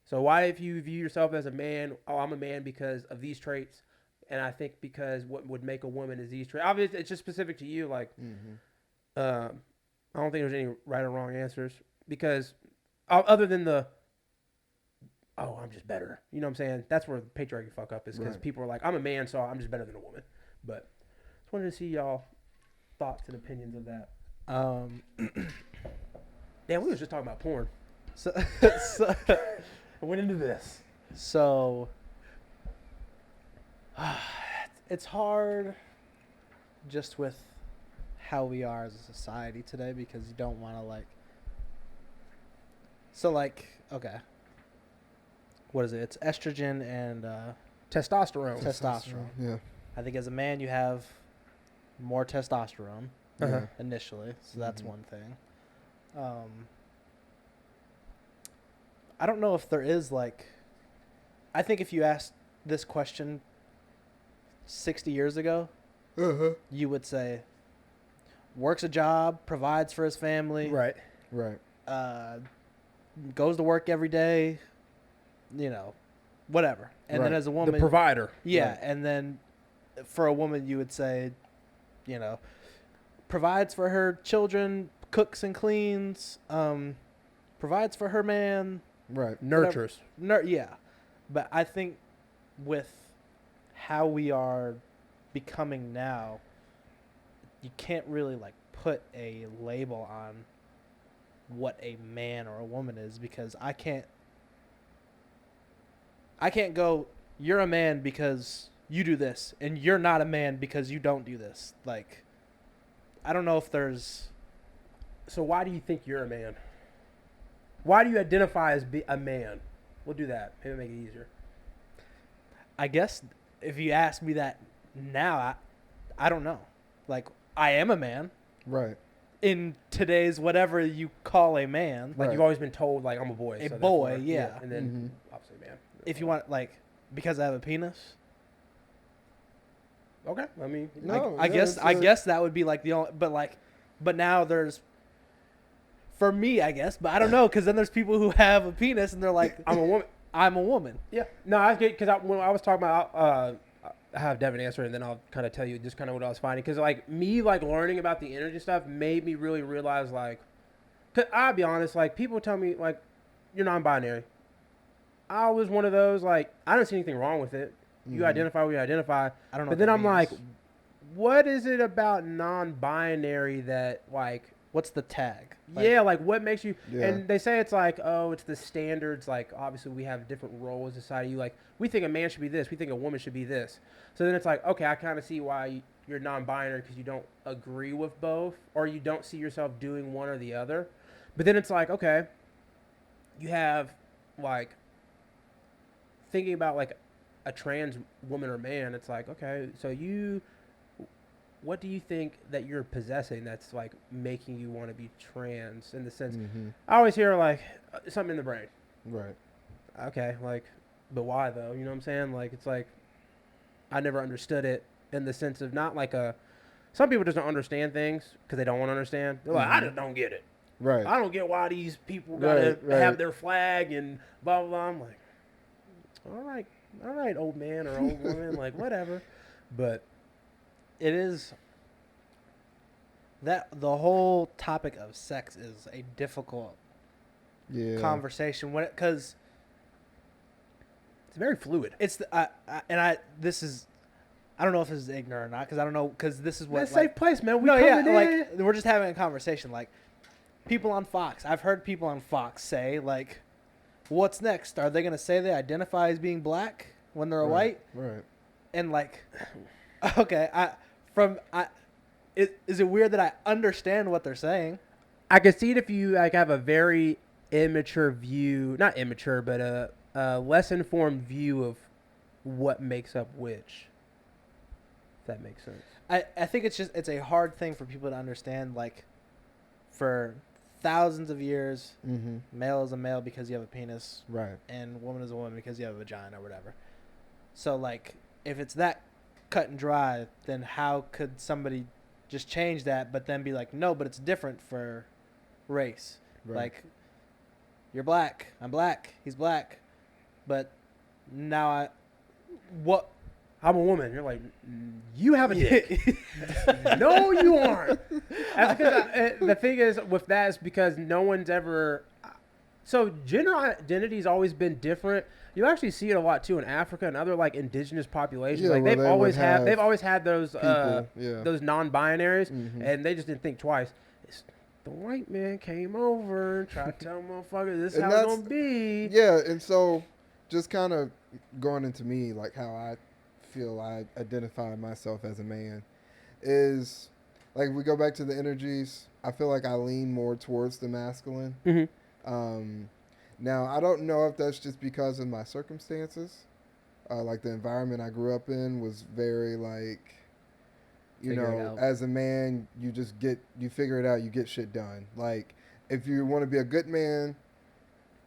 So why, if you view yourself as a man, oh, I'm a man because of these traits, and I think because what would make a woman is these traits. Obviously, it's just specific to you. Like, I don't think there's any right or wrong answers, because other than oh, I'm just better. You know what I'm saying? That's where the patriarchy fuck up is, because people are like, I'm a man, so I'm just better than a woman. But just wanted to see y'all thoughts and opinions of that. Damn, we was just talking about porn. So I went into this. So it's hard just with how we are as a society today, because you don't want to like. So like, okay, what is it? It's estrogen and Testosterone. testosterone. Yeah. I think as a man you have more testosterone Yeah. initially, so that's one thing. I don't know if there is like. I think if you asked this question 60 years ago, you would say, works a job, provides for his family, Right. Right. Goes to work every day, whatever. And then Right. as a woman, The provider. yeah, Right. and then for a woman, you would say, provides for her children, cooks and cleans, provides for her man, Right. Nurtures. yeah. But I think with how we are becoming now, you can't really like put a label on what a man or a woman is, because I can't go, you're a man because you do this, and you're not a man because you don't do this. Like, I don't know if there's. So why do you think you're a man? Why do you identify as a man? We'll do that. Maybe make it easier. I guess if you ask me that now, I don't know. Like, I am a man Right. in today's whatever you call a man. Like Right. you've always been told, like, I'm a boy. A so boy, therefore- yeah. And then Mhm. obviously man. If you want, like, because I have a penis. Okay. I mean, No. I yeah, guess it's I a- guess that would be like the only, but now there's, for me, I guess, but I don't know, because then there's people who have a penis and they're like, I'm a woman. I'm a woman. Yeah. No, I get, because when I was talking about, I have Devin answer, and then I'll kind of tell you just kind of what I was finding. Because like me, like learning about the energy stuff made me really realize, like, cause I'll be honest, like people tell me like you're non-binary. I was one of those, like, I don't see anything wrong with it. You Mhm. identify what you identify. I don't know. But what then that I'm like, means. what is it about non-binary that like, What's the tag? Like, yeah, like what makes you? Yeah. And they say it's like, oh, it's the standards. Like obviously we have different roles in society. Like we think a man should be this, we think a woman should be this. So then it's like, okay, I kind of see why you're non-binary, because you don't agree with both, or you don't see yourself doing one or the other. But then it's like, okay, you have like thinking about like a trans woman or man. It's like, okay, so what do you think that you're possessing that's like making you want to be trans, in the sense? Mhm. I always hear like something in the brain. Right. Okay, like, but why though? You know what I'm saying? Like, it's like I never understood it, in the sense of not like a. Some people just don't understand things because they don't want to understand. They're like, I just don't get it. Right. I don't get why these people gotta Right, have right. their flag and blah blah blah. I'm like, all right, old man or old woman, like whatever. But it is that the whole topic of sex is a difficult Yeah. conversation because it's very fluid. it's this is, I don't know if this is ignorant or not, because I don't know, because this is what That's a like, safe place, man. We no, yeah, coming in. like we're just having a conversation. Like people on Fox, I've heard people on Fox say like, "What's next? Are they gonna say they identify as being black when they're white?" Right. And like, okay, is it weird that I understand what they're saying? I can see it if you like have a very immature view, not immature, but a less informed view of what makes up which. If that makes sense. I think it's a hard thing for people to understand. Like, for thousands of years, Mhm. male is a male because you have a penis, Right. and woman is a woman because you have a vagina or whatever. So like, if it's that cut and dry, then how could somebody just change that, but then be like, no, but it's different for race. Right. Like, you're black, I'm black, he's black, but now I'm a woman. You're like, you have a dick. No, you aren't. That's because the thing is with that is because no one's ever. So gender identity's always been different. You actually see it a lot too in Africa and other like indigenous populations. Yeah, like where they've they always would had have they've always had those people, yeah. those non-binaries, Mhm. and they just didn't think twice. The white man came over and tried to tell motherfuckers this is And how it's that's- gonna be. Yeah, and so just kind of going into me, like how I feel I identify myself as a man, is like we go back to the energies. I feel like I lean more towards the masculine. Mm-hmm. Now I don't know if that's just because of my circumstances, like the environment I grew up in was very like, Figure it out. as a man you figure it out, you get shit done. Like if you want to be a good man,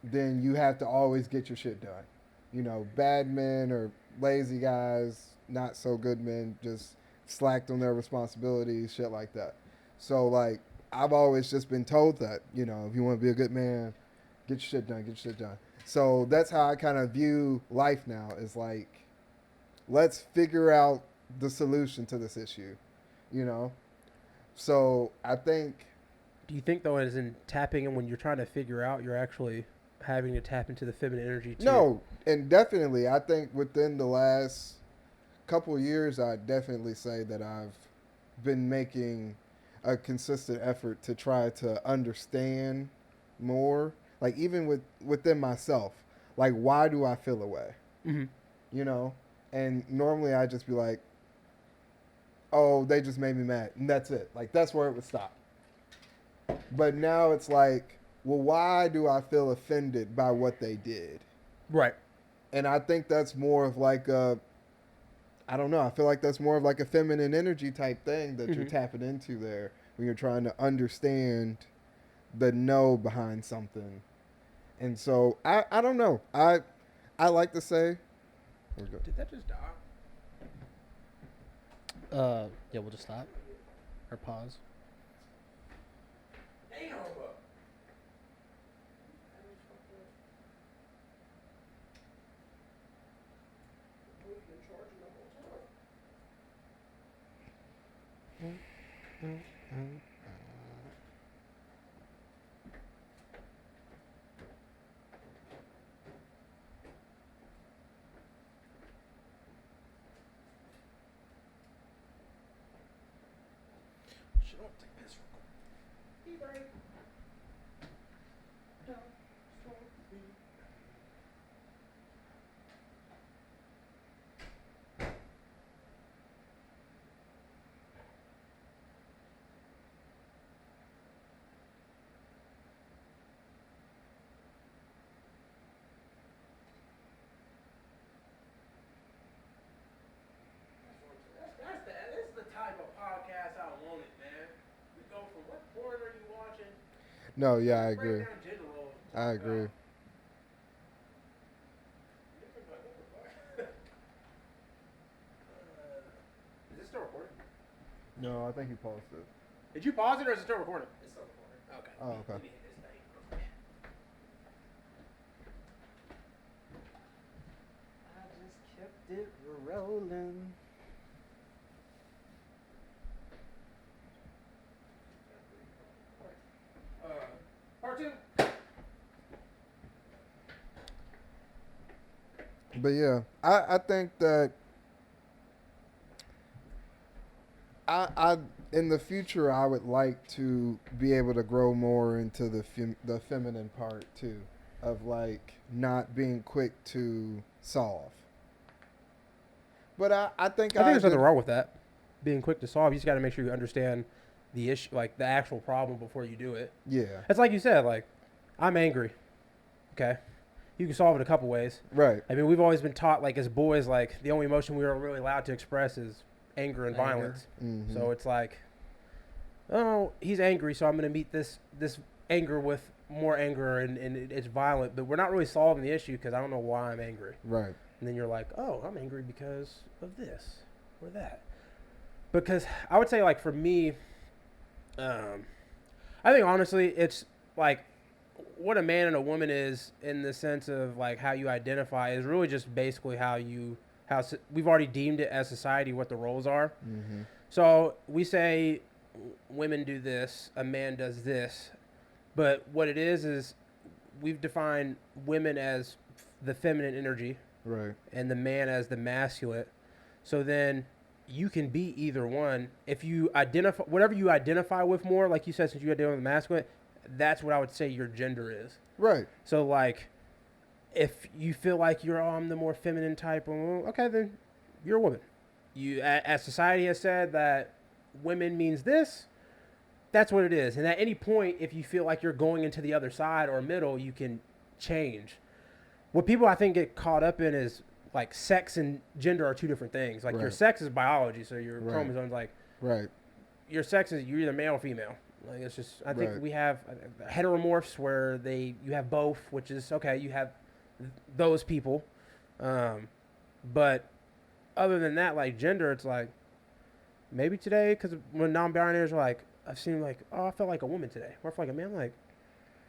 then you have to always get your shit done. You know, bad men or lazy guys, not so good men, just slacked on their responsibilities, shit like that. So like I've always just been told that, you know, if you want to be a good man, get your shit done, get your shit done. So that's how I kind of view life now is like, let's figure out the solution to this issue, you know? So I think. Do you think, though, as in tapping in when you're trying to figure out, you're actually having to tap into the feminine energy too? No, and definitely, I think within the last couple of years, I definitely say that I've been making a consistent effort to try to understand more, like even within myself, like why do I feel away, Mm-hmm. you know? And normally I just be like, oh, they just made me mad, and that's it. Like that's where it would stop. But now it's like, well, why do I feel offended by what they did? Right. And I think that's more of like a, I don't know, I feel like that's more of like a feminine energy type thing that you're tapping into there when you're trying to understand the no behind something. And so I don't know. I like to say, Did that just die? Yeah, we'll just stop or pause. Damn. This is the type of podcast I wanted, man. We go from what porn are you watching? no, yeah, I Break agree. down gender roles. I agree. Is this still recording? No, I think you paused it. Did you pause it or is it still recording? It's still recording. Okay. Oh, okay. Let me hit this thing real quick. I just kept it rolling. Part two. But yeah, I think that I in the future I would like to be able to grow more into the feminine part too, of like not being quick to solve. But I think There's nothing wrong with that. Being quick to solve, you just got to make sure you understand the issue, like the actual problem before you do it. Yeah. It's like you said, like, I'm angry. Okay. You can solve it a couple ways. Right. I mean, we've always been taught, like, as boys, like, the only emotion we are really allowed to express is anger and violence. Mm-hmm. So it's like, oh, he's angry, so I'm going to meet this anger with more anger, and it's violent. But we're not really solving the issue because I don't know why I'm angry. Right. And then you're like, oh, I'm angry because of this or that. Because I would say, like, for me, I think honestly, it's like what a man and a woman is in the sense of like how you identify is really just basically how we've already deemed it as society what the roles are. Mm-hmm. So we say women do this, a man does this, but what it is we've defined women as the feminine energy, Right. and the man as the masculine. So then you can be either one. If you identify, whatever you identify with more, like you said, since you identify with the masculine, that's what I would say your gender is. Right. So like, if you feel like I'm the more feminine type, well, okay, then you're a woman. You, as society has said that women means this, that's what it is. And at any point, if you feel like you're going into the other side or middle, you can change. What people I think get caught up in is like sex and gender are two different things. Like your Right. sex is biology, so your Right. chromosomes, like Right. your sex is you're either male or female. Like it's just, I think Right. we have heteromorphs where you have both, which is okay. You have those people, but other than that, like gender, it's like maybe today because when non-binaries are like, I've seen like, oh, I felt like a woman today, or I feel like a man. Like,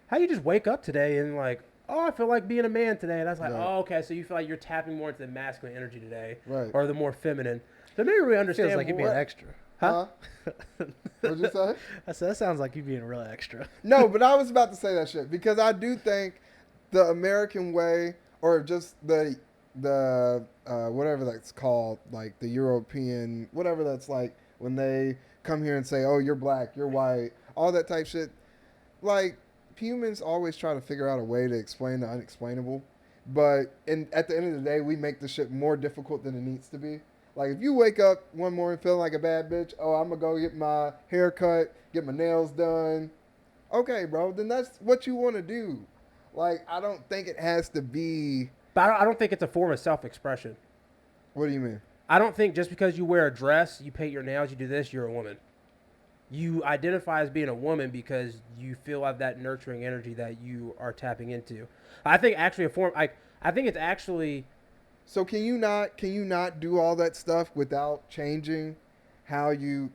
how you just wake up today and like, oh, I feel like being a man today, and I was like, Right. oh, okay, so you feel like you're tapping more into the masculine energy today, Right. or the more feminine. So maybe we understand. Feels like you're being what- extra. Huh? What'd you say? I said that sounds like you being real extra. No, but I was about to say that shit because I do think the American way, or just the whatever that's called, like the European, whatever that's like when they come here and say, "Oh, you're black, you're white," all that type shit. Like humans always try to figure out a way to explain the unexplainable, but at the end of the day, we make the shit more difficult than it needs to be. Like if you wake up one morning feeling like a bad bitch, oh, I'm gonna go get my hair cut, get my nails done. Okay, bro, then that's what you want to do. Like I don't think it has to be. But I don't think it's a form of self-expression. What do you mean? I don't think just because you wear a dress, you paint your nails, you do this, you're a woman. You identify as being a woman because you feel like that nurturing energy that you are tapping into. I think actually I think it's actually. So can you not do all that stuff without changing how you?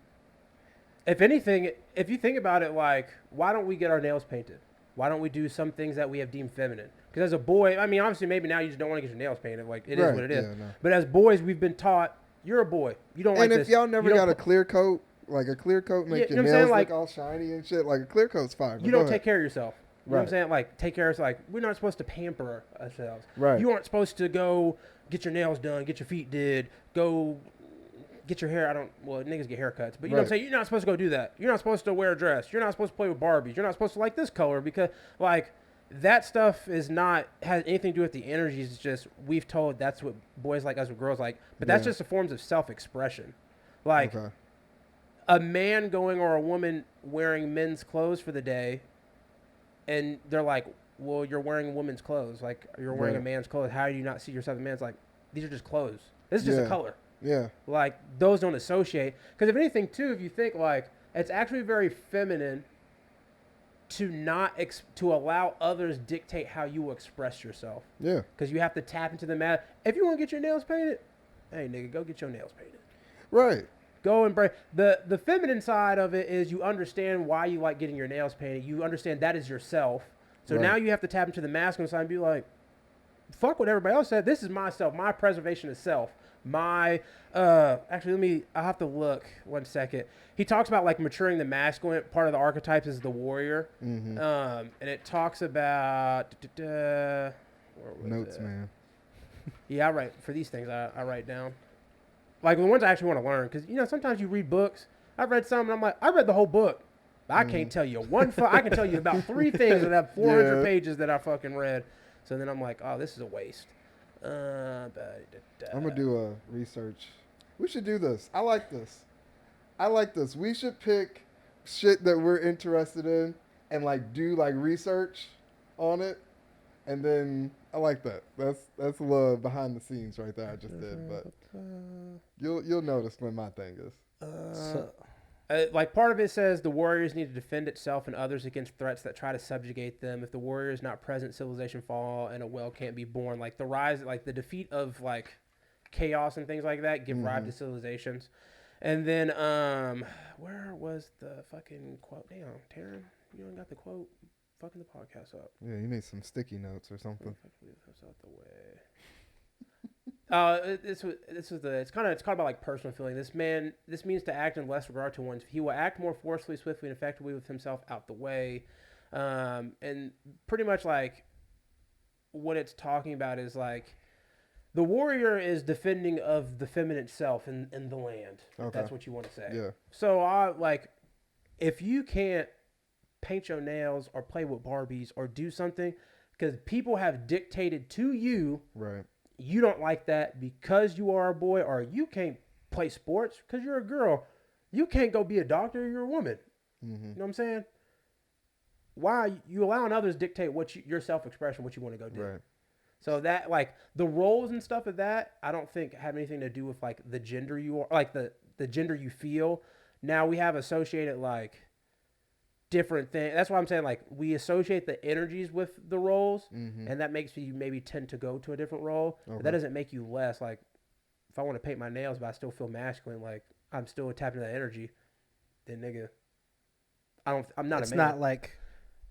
If anything, if you think about it, like, why don't we get our nails painted? Why don't we do some things that we have deemed feminine? Because as a boy, I mean, obviously, maybe now you just don't want to get your nails painted. Like, it is Right, what it is. yeah, no. But as boys, we've been taught, you're a boy. You don't like And this. if y'all never You don't got a put- clear coat, like a clear coat make Yeah, your you know what I'm nails saying? look Like- all shiny and shit, like a clear coat's fine. You don't take care of yourself. You know what I'm Right. saying? Like, take care of like, we're not supposed to pamper ourselves. Right. You aren't supposed to go get your nails done, get your feet did, go get your hair. Well, niggas get haircuts, but you know what I'm Right. saying? You're not supposed to go do that. You're not supposed to wear a dress. You're not supposed to play with Barbies. You're not supposed to like this color because, like, that stuff has anything to do with the energies. It's just, we've told that's what boys like us, what girls like, but that's Yeah. just the forms of self-expression. Like, Okay. a man going or a woman wearing men's clothes for the day, and they're like, well, you're wearing women's clothes. Like, you're wearing a Right. man's clothes. How do you not see yourself as a man? It's like, these are just clothes. This is just Yeah. a color. Yeah. Like, those don't associate. Because if anything, too, if you think, like, it's actually very feminine to to allow others dictate how you will express yourself. Yeah. Because you have to tap into the matter. If you want to get your nails painted, hey, nigga, go get your nails painted. Right. Go and break the feminine side of it is you understand why you like getting your nails painted. You understand that is yourself. So Right. now you have to tap into the masculine side and be like, fuck what everybody else said. This is myself. My preservation of self. My actually I'll have to look 1 second. He talks about like maturing the masculine. Part of the archetypes is the warrior. Mm-hmm. And it talks about where was Notes, it? man. Yeah, I write for these things. I write down, like the ones I actually want to learn, because you know sometimes you read books. I've read some, and I'm like, I read the whole book, but I can't tell you I can tell you about 3 things that have 400 Yeah. pages that I fucking read. So then I'm like, oh, this is a waste. I'm gonna do a research. We should do this. I like this. We should pick shit that we're interested in and like do like research on it, and then I like that. That's a little behind the scenes right there I just did, but you'll notice when my thing is. Like part of it says the warriors need to defend itself and others against threats that try to subjugate them. If the warrior is not present, civilization fall and a well can't be born. Like the rise, like the defeat of like chaos and things like that give rise to civilizations. And then where was the fucking quote? Damn, Taryn, you ain't got the quote. Fucking the podcast up. Yeah, you need some sticky notes or something. This out the way. It's kind of about like personal feeling. This means to act in less regard to one's. He will act more forcefully, swiftly, and effectively with himself out the way, and pretty much like what it's talking about is like the warrior is defending of the feminine self in the land. If Okay. that's what you want to say. Yeah. So if you can't paint your nails or play with Barbies or do something because people have dictated to you. Right. You don't like that because you are a boy, or you can't play sports because you're a girl. You can't go be a doctor, you're a woman. Mm-hmm. You know what I'm saying? Why you allowing others dictate your self-expression, what you want to go do. Right. So that like the roles and stuff of that, I don't think have anything to do with like the gender you are, like the gender you feel. Now we have associated like different things. That's why I'm saying, like, we associate the energies with the roles, Mm-hmm. and that makes you maybe tend to go to a different role. But Okay. that doesn't make you less. Like, if I want to paint my nails, but I still feel masculine, like, I'm still tapping into that energy, then nigga, I'm not It's a man. not like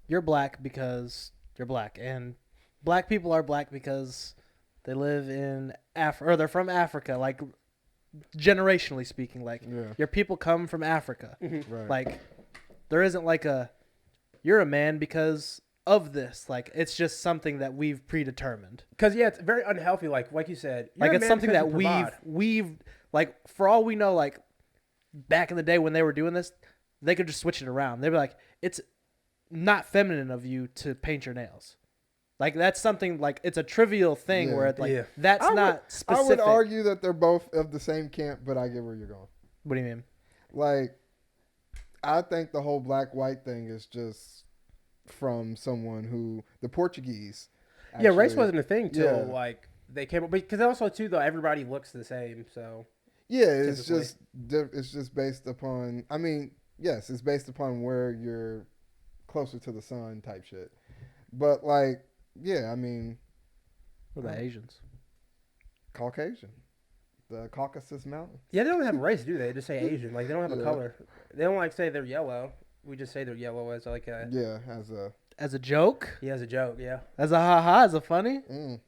you're black because you're black, and black people are black because they live in Africa, or they're from Africa. Like, generationally speaking, like Yeah. your people come from Africa. Right. Like, there isn't like you're a man because of this. Like, it's just something that we've predetermined. Because, yeah, it's very unhealthy. Like you said, you're Like, a it's man something because that you provide. we've like, for all we know, like back in the day when they were doing this, they could just switch it around. They'd be like, it's not feminine of you to paint your nails. Like, that's something, like, it's a trivial thing Yeah. where it's like, Yeah. that's not I specific. would argue that they're both of the same camp, but I get where you're going. What do you mean? Like, I think the whole black-white thing is just from someone who, the Portuguese. Yeah, race actually- wasn't a thing till, Yeah. like, they came up. Because also, too, though, everybody looks the same, so. Yeah, it's typically. just based upon. I mean, yes, it's based upon where you're closer to the sun, type shit. But like, yeah, I mean, What about Asians? Caucasian, the Caucasus Mountains. Yeah, they don't have a race, do they? They just say Asian. Like, they don't have Yeah. a color. They don't, like, say they're yellow. We just say they're yellow as, like, Yeah, as a. As a joke? as a joke, yeah. As a haha? As a funny?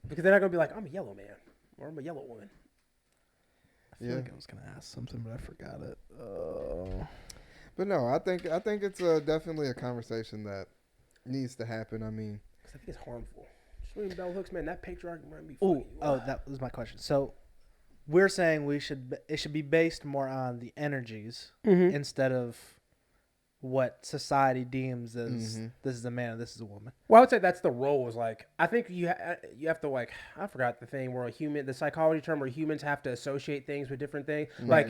Because they're not going to be like, I'm a yellow man. Or I'm a yellow woman. I feel Yeah. like I was gonna ask something, but I forgot it. Oh. But no, I think it's definitely a conversation that needs to happen. I mean, Because I think it's harmful. Swinging bell hooks, man, that patriarchy might be Oh, funny. that was my question. So, we're saying it should be based more on the energies Mhm. instead of what society deems as Mhm. this is a man and this is a woman. Well, I would say that's the roles. Like, I think you have to, like, I forgot the thing where the psychology term where humans have to associate things with different things. Like,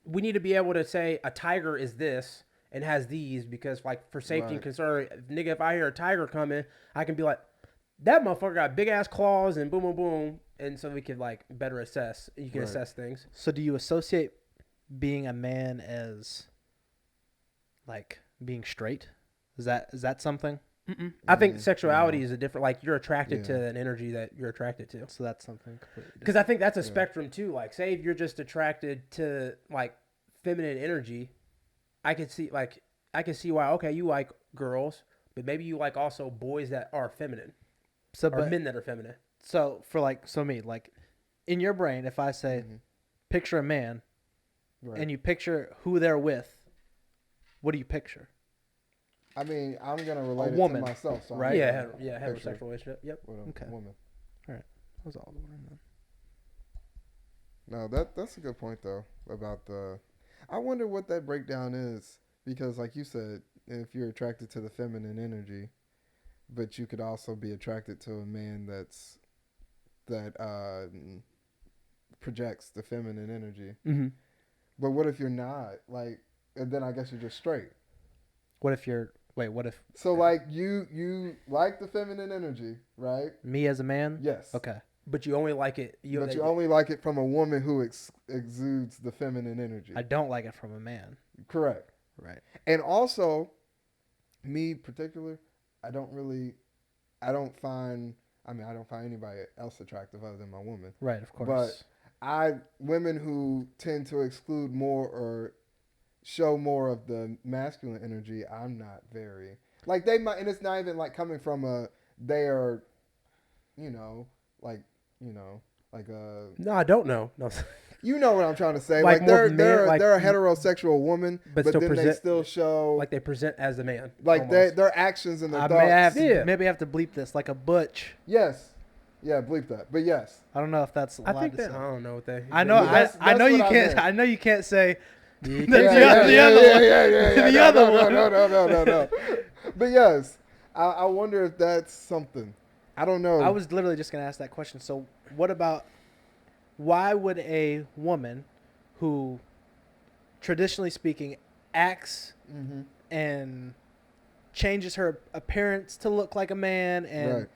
we need to be able to say a tiger is this and has these because, like, for safety and Right. concern, nigga, if I hear a tiger coming, I can be like, that motherfucker got big ass claws and boom, boom, boom. And so we could, like, better assess. You can Right. assess things. So, do you associate being a man as like being straight? Is that something? I think sexuality is a different, like, you're attracted Yeah. to an energy that you're attracted to. So that's something completely different. Because I think that's a spectrum too. Like, say if you're just attracted to, like, feminine energy, I could see why. Okay, you like girls, but maybe you like also boys that are feminine So, or men that are feminine. so for like, so me, like, in your brain, if I say, picture a man, Right. and you picture who they're with, what do you picture? I mean, I'm gonna relate it woman, to myself, so I'm right? gonna Yeah, picture heterosexual relationship. Yep. with a Okay. woman. That was all the one. No, that's a good point though about the. I wonder what that breakdown is because, like you said, if you're attracted to the feminine energy, but you could also be attracted to a man that projects the feminine energy. Mm-hmm. But what if you're not? Like, and then I guess you're just straight. What if you're? Wait, what if So like you like the feminine energy, right? me as a man? Yes. Okay. But you only like it. But you only like it from a woman who exudes the feminine energy. I don't like it from a man. Correct. Right. And also, me particular, I don't find anybody else attractive other than my woman. Right. Of course. But women who tend to exclude more or show more of the masculine energy, I'm not very like they might, and it's not even like coming from they are, No, I don't know. No. you know what I'm trying to say. Like Like, more they're like- a heterosexual woman, But but still then they present- still show Like they present as a man. like almost. their actions and their I thoughts. maybe I have to bleep this like a butch. Yes. Yeah, bleep that. But yes. I don't know if that's I allowed think to that say. I don't know what they. I know. That's I know you what I can't. meant. I know you can't say. Yeah, the other one. The no, other no, one. No. But yes, I wonder if that's something. I don't know. I was literally just gonna ask that question. So, what about? Why would a woman, who, traditionally speaking, acts Mm-hmm. and changes her appearance to look like a man and Right.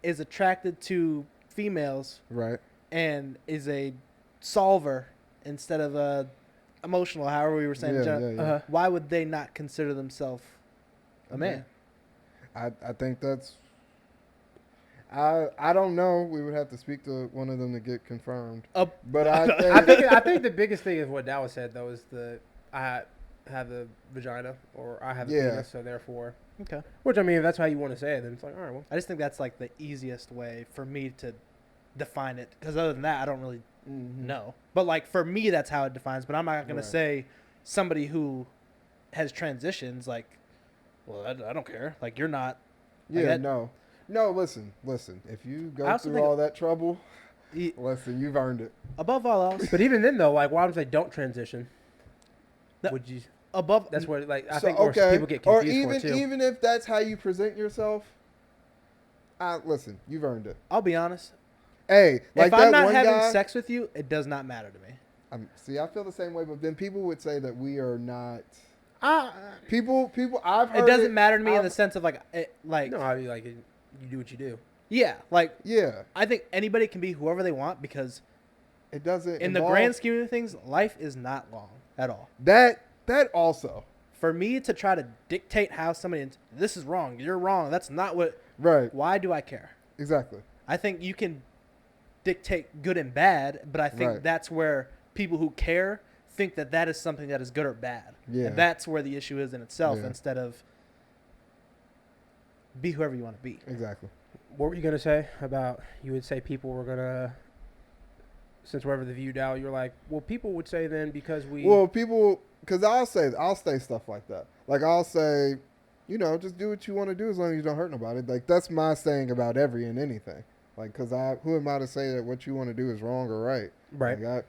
is attracted to females Right. and is a solver instead of a emotional, however we were saying, Yeah. why would they not consider themselves a man. I think that's. I don't know. We would have to speak to one of them to get confirmed. But I think the biggest thing is what Dallas said though is I have the vagina or I have the penis, so therefore. Okay. Which I mean, if that's how you want to say it, then it's like, all right, well. I just think that's like the easiest way for me to define it. Because other than that, I don't really know. But like for me, that's how it defines. But I'm not going to say somebody who has transitions like, well, I don't care. Like you're not. Yeah, no. Listen. If you go through all that trouble, listen, you've earned it. Above all else. But even then, though, like, why don't they don't transition? Would you? Above. That's where, like, I think more people get confused or for too. even if that's how you present yourself, listen, you've earned it. I'll be honest. Hey, like if that I'm not one having guy, sex with you, it does not matter to me. See, I feel the same way, but then people would say that we are not. People. I've heard it doesn't matter to me in the sense of like. No, I mean, like, you do what you do. Yeah, like. Yeah. I think anybody can be whoever they want because. It doesn't. In the grand scheme of things, life is not long at all. That also. For me to try to dictate how somebody, this is wrong, you're wrong, that's not what. Right. Why do I care? Exactly. I think you can dictate good and bad, but I think that's where people who care think that is something that is good or bad. Yeah. And that's where the issue is in itself instead of be whoever you want to be. Exactly. What were you going to say about, you would say people were going to, since wherever the view down, you're like, well, people would say then because we. Well, people, because I'll say stuff like that. Like I'll say, just do what you want to do as long as you don't hurt nobody. Like that's my saying about every and anything. Like, because who am I to say that what you want to do is wrong or right? Right. Like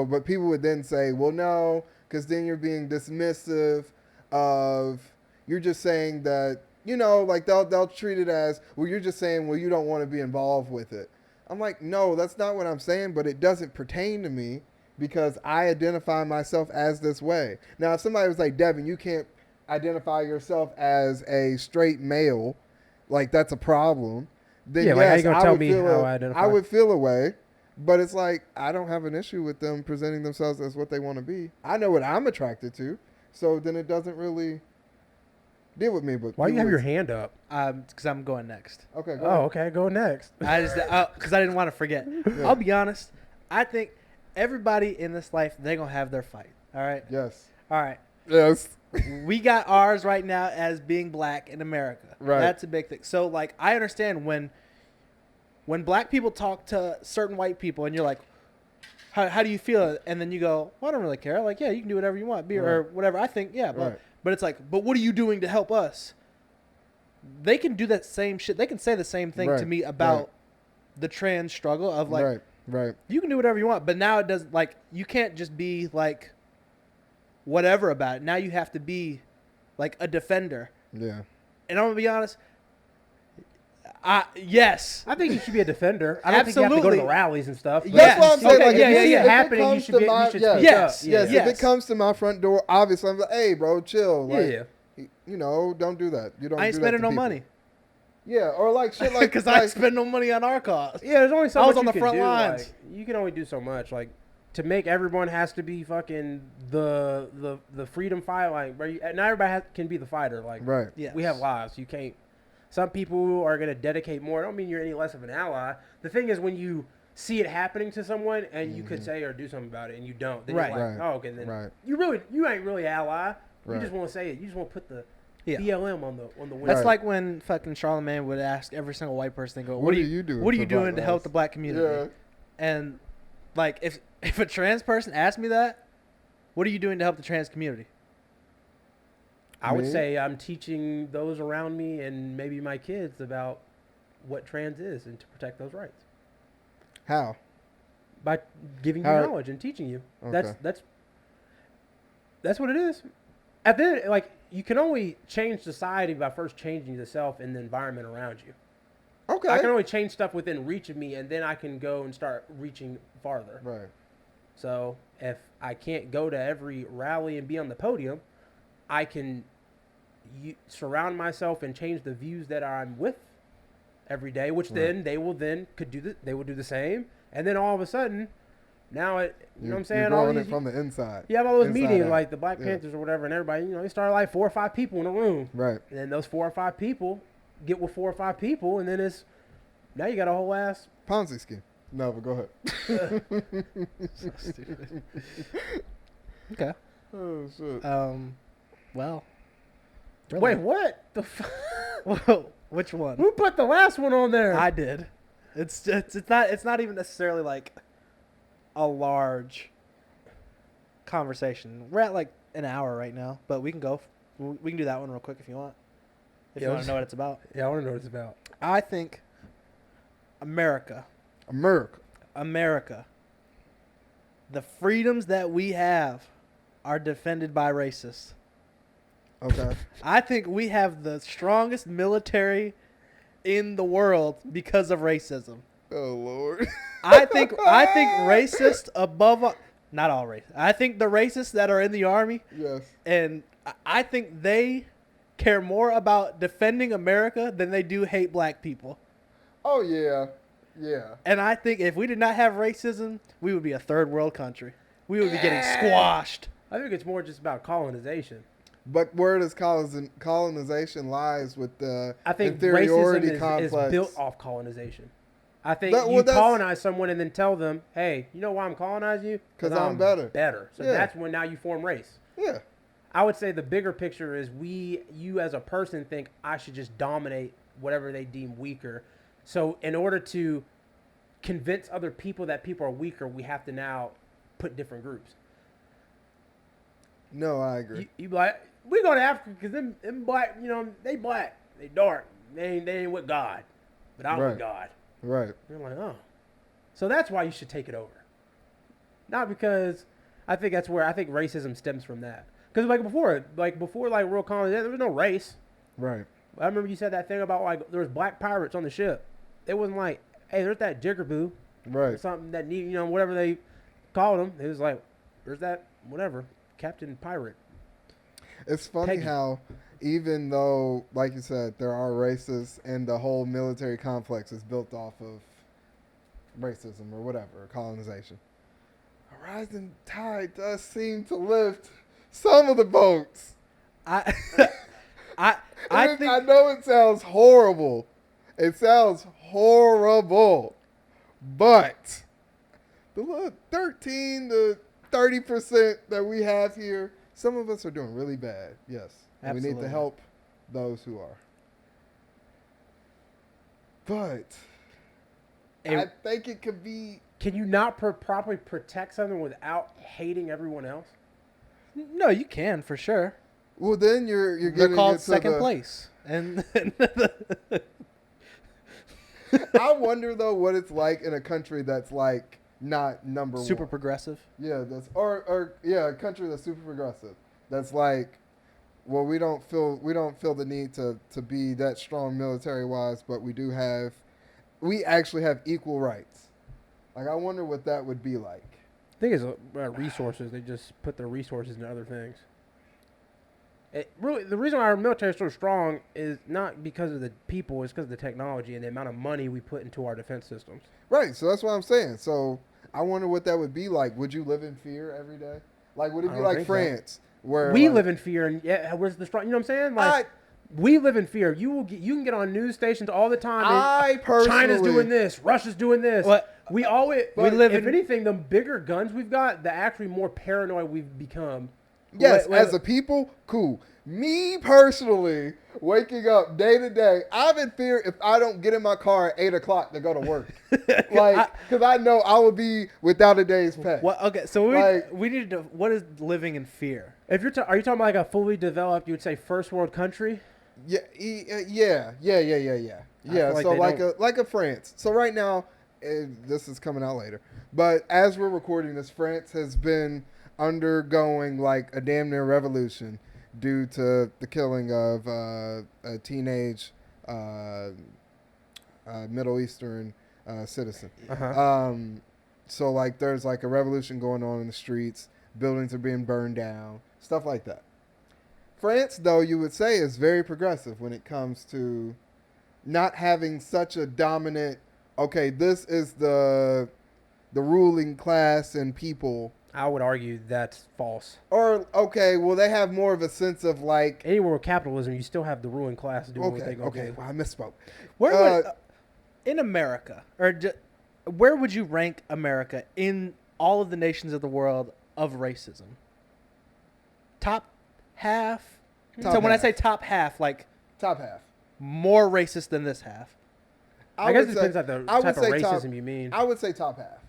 but people would then say, well, no, because then you're being dismissive of, you're just saying that, like they'll treat it as, well, you're just saying, well, you don't want to be involved with it. I'm like, no, that's not what I'm saying, but it doesn't pertain to me because I identify myself as this way. Now, if somebody was like, Devin, you can't identify yourself as a straight male, like that's a problem, then like, how you gonna tell me how I identify? I would feel a way, but it's like, I don't have an issue with them presenting themselves as what they want to be. I know what I'm attracted to, so then it doesn't really deal with me. But why do you have your hand up? Because I'm going next. Okay. Okay, go next. I just because I didn't want to forget. Yeah. I'll be honest. I think everybody in this life they're gonna have their fight. All right. Yes. All right. Yes. We got ours right now as being black in America. Right. That's a big thing. So like I understand when black people talk to certain white people and you're like, how do you feel? And then you go, well, I don't really care. Like, yeah, you can do whatever you want, or whatever. I think, yeah, but it's like, but what are you doing to help us? They can do that same shit. They can say the same thing to me about the trans struggle of like, you can do whatever you want, but now it doesn't, like, you can't just be like whatever about it. Now you have to be like a defender. Yeah. And I'm gonna be honest. Yes. I think you should be a defender. I don't think you have to go to the rallies and stuff. That's what I'm saying. Okay, like, if you see it if happening, you should speak up. Yes. If it comes to my front door, obviously I'm like, hey, bro, chill. Like, don't do that. You don't. I ain't spending no money. Yeah, or like shit like because I spend no money on our cause. Yeah, there's only so much I was on the you front can do. lines. Like, you can only do so much. Like, to make everyone has to be fucking the freedom fighter. Like, where not everybody can be the fighter. Like, we have lives. You can't. Some people are gonna dedicate more. I don't mean you're any less of an ally. The thing is, when you see it happening to someone and you could say or do something about it and you don't, then you're like, oh, okay, then you ain't really ally. You just want to say it. You just want to put the BLM on the window. That's like when fucking Charlemagne would ask every single white person, they go, what are you doing to help the black community? Yeah. And like if a trans person asked me that, what are you doing to help the trans community? I would say I'm teaching those around me and maybe my kids about what trans is and to protect those rights. How? By giving you knowledge and teaching you. Okay. That's what it is. At the end, like, you can only change society by first changing yourself and the environment around you. Okay. I can only change stuff within reach of me, and then I can go and start reaching farther. Right. So if I can't go to every rally and be on the podium, I can surround myself and change the views that I'm with every day, which then they will do the same, and then all of a sudden Now it, you know what I'm saying? You're All growing these, it from the inside. you have all those Inside meetings out. like the Black Yeah. Panthers or whatever, and everybody, they started like 4 or 5 people in a room. Right. And then those 4 or 5 people get with 4 or 5 people, and then now you got a whole ass. Ponzi scheme. No, but go ahead. So stupid. Okay. Oh shit. Well. Wait, what? The Whoa, which one? Who put the last one on there? I did. It's not even necessarily like a large conversation. We're at like an hour right now, but we can do that one real quick if you want. If Yeah, you want let's- to know what it's about. Yeah, I want to know what it's about. I think America, the freedoms that we have are defended by racists. Okay. I think we have the strongest military in the world because of racism. Oh Lord. I think racist not all racists. I think the racists that are in the army, Yes. and I think they care more about defending America than they do hate black people. Oh yeah. Yeah. And I think if we did not have racism, we would be a third world country. We would be getting squashed. I think it's more just about colonization. But where does colonization lies with the I think inferiority racism complex? is built off colonization. I think Well, you that's- colonize someone and then tell them, hey, you know why I'm colonizing you? 'Cause I'm better. Better. So Yeah. that's when now you form race. Yeah. I would say the bigger picture is you as a person think I should just dominate whatever they deem weaker. So in order to convince other people that people are weaker, we have to now put different groups. No, I agree. You be like, we go to Africa because them black, they black, they dark, they ain't with God, but I'm Right. with God. Right. You're like, oh, so that's why you should take it over. Not because I think that's where I think racism stems from that. Because before real colonization, there was no race. Right. I remember you said that thing about like there was black pirates on the ship. It wasn't like, hey, there's that jiggerboo, or Right. something that need, whatever they called him. It was like, there's that whatever Captain Pirate. It's funny Peggy. how even though, like you said, there are races and the whole military complex is built off of racism or whatever, colonization. A rising tide does seem to lift some of the boats. I I think know it sounds horrible. It sounds horrible. But the little 13 to 30% that we have here, some of us are doing really bad. Yes. And we need Absolutely. to help those who are. But I think it could be. Can you not properly protect something without hating everyone else? no, you can for sure. Well, then you're They're getting called into second the, place, and I wonder though what it's like in a country that's like not number super one. progressive. Yeah, that's or yeah, a country that's super progressive. That's like, well, we don't feel the need to be that strong military wise, but we actually have equal rights. Like, I wonder what that would be like. I think it's resources. They just put their resources into other things. The reason why our military is so strong is not because of the people, it's because of the technology and the amount of money we put into our defense systems. Right, so that's what I'm saying. So I wonder what that would be like. Would you live in fear every day? Like, would it I be don't like think so. France, where We like, live in fear, and where's the strong? You know what I'm saying? Like, we live in fear. You can get on news stations all the time. and I personally, China's doing this. Russia's doing this. What? We always. We But live if in- anything, the bigger guns we've got, the actually more paranoid we've become. Yes, Wait, as a people, cool. Me personally, waking up day to day, I'm in fear if I don't get in my car at 8 o'clock to go to work. Like, because I know I will be without a day's pay. What? Okay, so Like- we need to. What is living in fear? If you're, are you talking about like a fully developed, you would say first world country? Yeah, yeah. feel like So they like a France. So right now, this is coming out later, but as we're recording this, France has been undergoing like a damn near revolution due to the killing of a teenage Middle Eastern citizen. So like there's like a revolution going on in the streets, buildings are being burned down, stuff like that. France, though, you would say is very progressive when it comes to not having such a dominant, okay, this is the the ruling class and people. I would argue that's false. Or okay, well they have more of a sense of like Anywhere with capitalism, you still have the ruling class doing what they go okay, do. well, I misspoke. Where would, in America, where would you rank America in all of the nations of the world of racism? Top half? Top So when I half. say top half, like Top half. more racist than this half. I guess it would depends say- on the I would type of say racism you mean. I would say top half.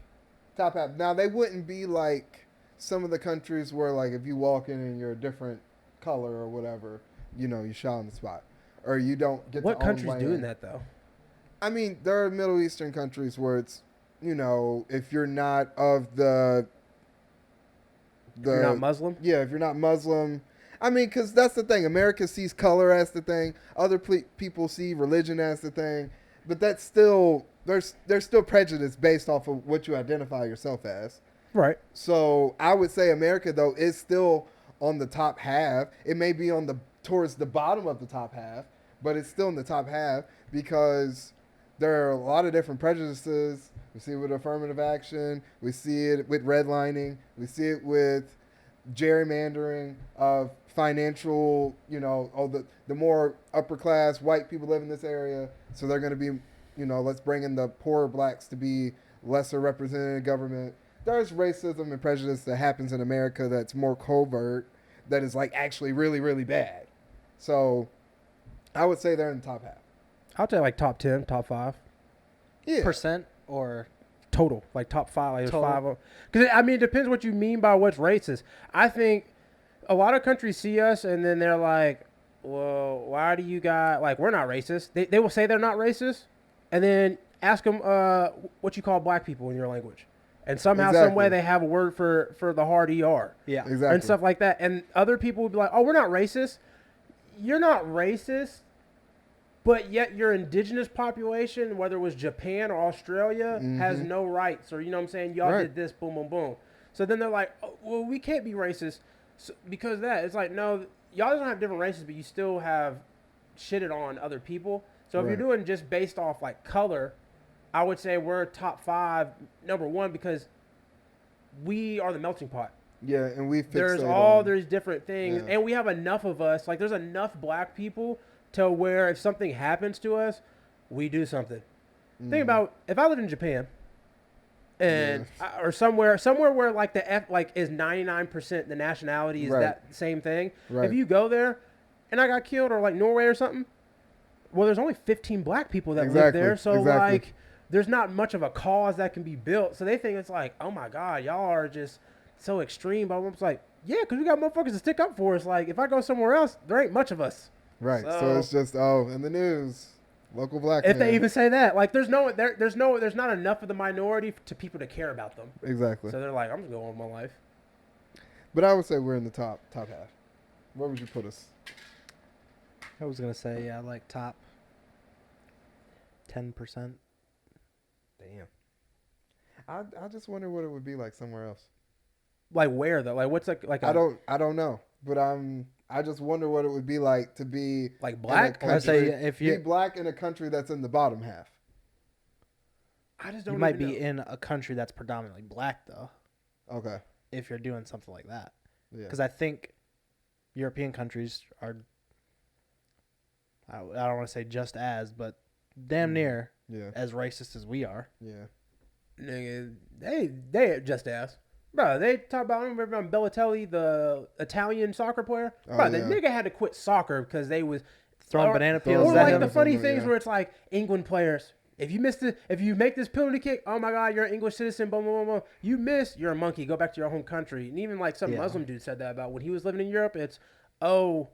Top half. Now they wouldn't be like some of the countries where like if you walk in and you're a different color or whatever, you know, you shot on the spot. Or you don't get What to own country's land. doing that though? I mean, there are Middle Eastern countries where it's, you know, if you're not of the You're not Muslim? yeah, if you're not Muslim. I mean, because that's the thing. America sees color as the thing. Other people see religion as the thing. But that's still, there's still prejudice based off of what you identify yourself as. Right. So I would say America, though, is still on the top half. It may be towards the bottom of the top half, but it's still in the top half because there are a lot of different prejudices. We see it with affirmative action. We see it with redlining. We see it with gerrymandering of financial, you know, the more upper class white people live in this area. So they're going to be, you know, let's bring in the poorer blacks to be lesser represented in government. There's racism and prejudice that happens in America that's more covert, that is like actually really, really bad. So I would say they're in the top half. I'll tell you like top 10, top 5. Yeah. Percent or Total. Like top 5. Like Total. there's 5. Because, I mean, it depends what you mean by what's racist. I think a lot of countries see us and then they're like, well, why do you guys, like, we're not racist. They will say they're not racist and then ask them what you call black people in your language. And somehow, some way, Exactly. they have a word for the hard ER. yeah. Exactly. And stuff like that. And other people would be like, oh, we're not racist. You're not racist, but yet your indigenous population, whether it was Japan or Australia, has no rights. Or, you know what I'm saying? Y'all Right. did this, boom, boom, boom. So then they're like, oh, well, we can't be racist because of that. It's like, no, y'all don't have different races, but you still have shitted on other people. So if Right. you're doing just based off, like, color, I would say we're top 5, number 1, because we are the melting pot. Yeah, and we fixate There's all on- there's different things, Yeah. and we have enough of us. Like there's enough black people to where if something happens to us, we do something. Think about if I lived in Japan, and or somewhere where like the F like is 99% the nationality is Right. that same thing. Right. If you go there, and I got killed or like Norway or something, well, there's only 15 black people that live Exactly, there, so exactly. like there's not much of a cause that can be built. So they think it's like, oh my god, y'all are just so extreme. But I'm like, yeah, because we got motherfuckers to stick up for us. Like if I go somewhere else, there ain't much of us. Right. So, So- it's just in the news, local black If man. they even say that, like there's not enough of the minority to people to care about them. Exactly. So they're like, I'm just going with my life. But I would say we're in the top half. Where would you put us? I was gonna say like top 10%. Damn. I just wonder what it would be like somewhere else. Like where though? Like what's like I don't know, but I just wonder what it would be like to be like in a black? I say country- if be you black in a country that's in the bottom half. I just don't. you might even be know. in a country that's predominantly black though, Okay. if you're doing something like that. Yeah. Because I think European countries are, I don't want to say just as, but damn near Yeah. as racist as we are. Yeah. Nigga, they just asked. Bro, they talk about, I remember Bellatelli, the Italian soccer player. Oh, Bro, the yeah. nigga had to quit soccer because they was Throwing or- banana throwing peels Or at like him. the funny Yeah. things where it's like England players. If you make this penalty kick, oh my god, you're an English citizen, blah blah blah blah. You miss, you're a monkey. Go back to your home country. And even like some Yeah. Muslim dude said that about when he was living in Europe. It's, oh,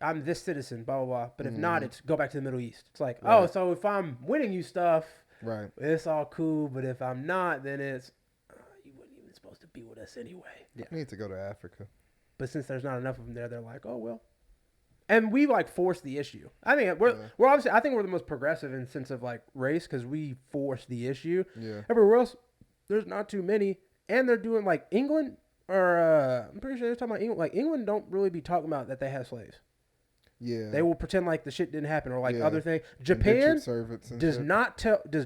I'm this citizen, blah blah blah. But if not, it's go back to the Middle East. It's like, oh, Right. so if I'm winning you stuff, Right. it's all cool. But if I'm not, then it's you wasn't even supposed to be with us anyway. I need to go to Africa. But since there's not enough of them there, they're like, oh well. And we like force the issue. I think Yeah. we're obviously I think we're the most progressive in sense of like race because we force the issue. Yeah. Everywhere else, there's not too many, and they're doing like England or I'm pretty sure they're talking about England. Like England don't really be talking about that they have slaves. Yeah. They will pretend like the shit didn't happen or like Yeah. other things. Indentured Japan servants and does shit.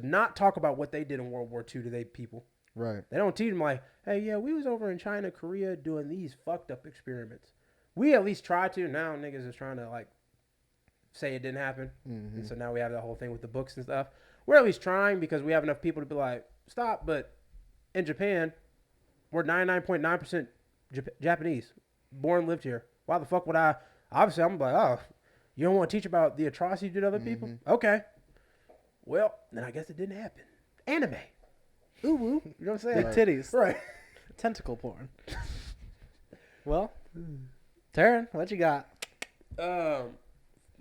not talk about what they did in World War II to they people. Right. They don't teach them like, hey, yeah, we was over in China, Korea doing these fucked up experiments. We at least try to. Now niggas is trying to like say it didn't happen. Mm-hmm. And so now we have that whole thing with the books and stuff. We're at least trying because we have enough people to be like, stop. But in Japan, we're 99.9% Japanese. Born, lived here. Why the fuck would I? Obviously, I'm like, oh, you don't want to teach about the atrocity you did to other people? Okay. Well, then I guess it didn't happen. Anime. Ooh, woo. You know what I'm saying? Big titties. Right. Tentacle porn. Well, Taryn, what you got?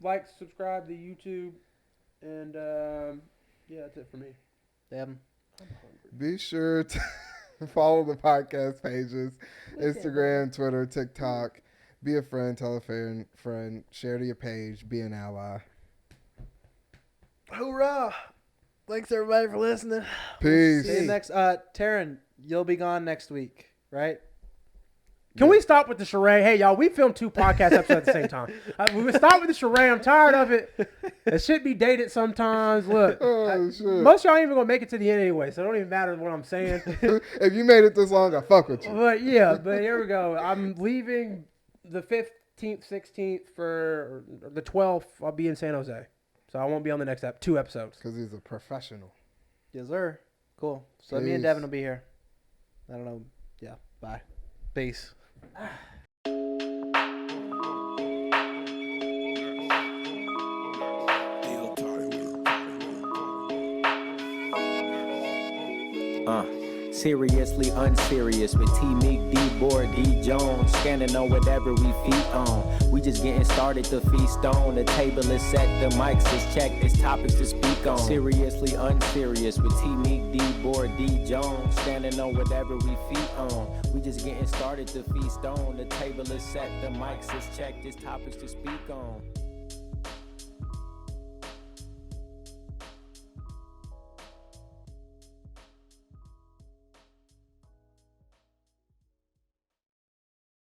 Like, subscribe to YouTube, and yeah, that's it for me. Devin. Be sure to follow the podcast pages, Instagram, Twitter, TikTok. Be a friend, tell a friend, share to your page, be an ally. Hoorah! Thanks everybody for listening. Peace. See you next. Taryn, you'll be gone next week, right? Can we stop with the charade? Hey, y'all, we filmed 2 podcast episodes at the same time. We would stop with the charade. I'm tired of it. It should be dated sometimes. Look, Shit. most of y'all ain't even going to make it to the end anyway, so it don't even matter what I'm saying. If you made it this long, I fuck with you. But yeah, but here we go. I'm leaving the 15th, 16th for the 12th. I'll be in San Jose. So I won't be on the next 2 episodes. Because he's a professional. Yes, sir. Cool. So me and Peace. Devin will be here. I don't know. Yeah. Bye. Peace. Seriously unserious with T Meek, D Board, D Jones, scanning on whatever we feet on. We just getting started to feast on. The table is set, the mics is checked, there's topics to speak on. Seriously unserious with T Meek, D Board, D Jones, standing on whatever we feet on. We just getting started to feast on. The table is set, the mics is checked, there's topics to speak on.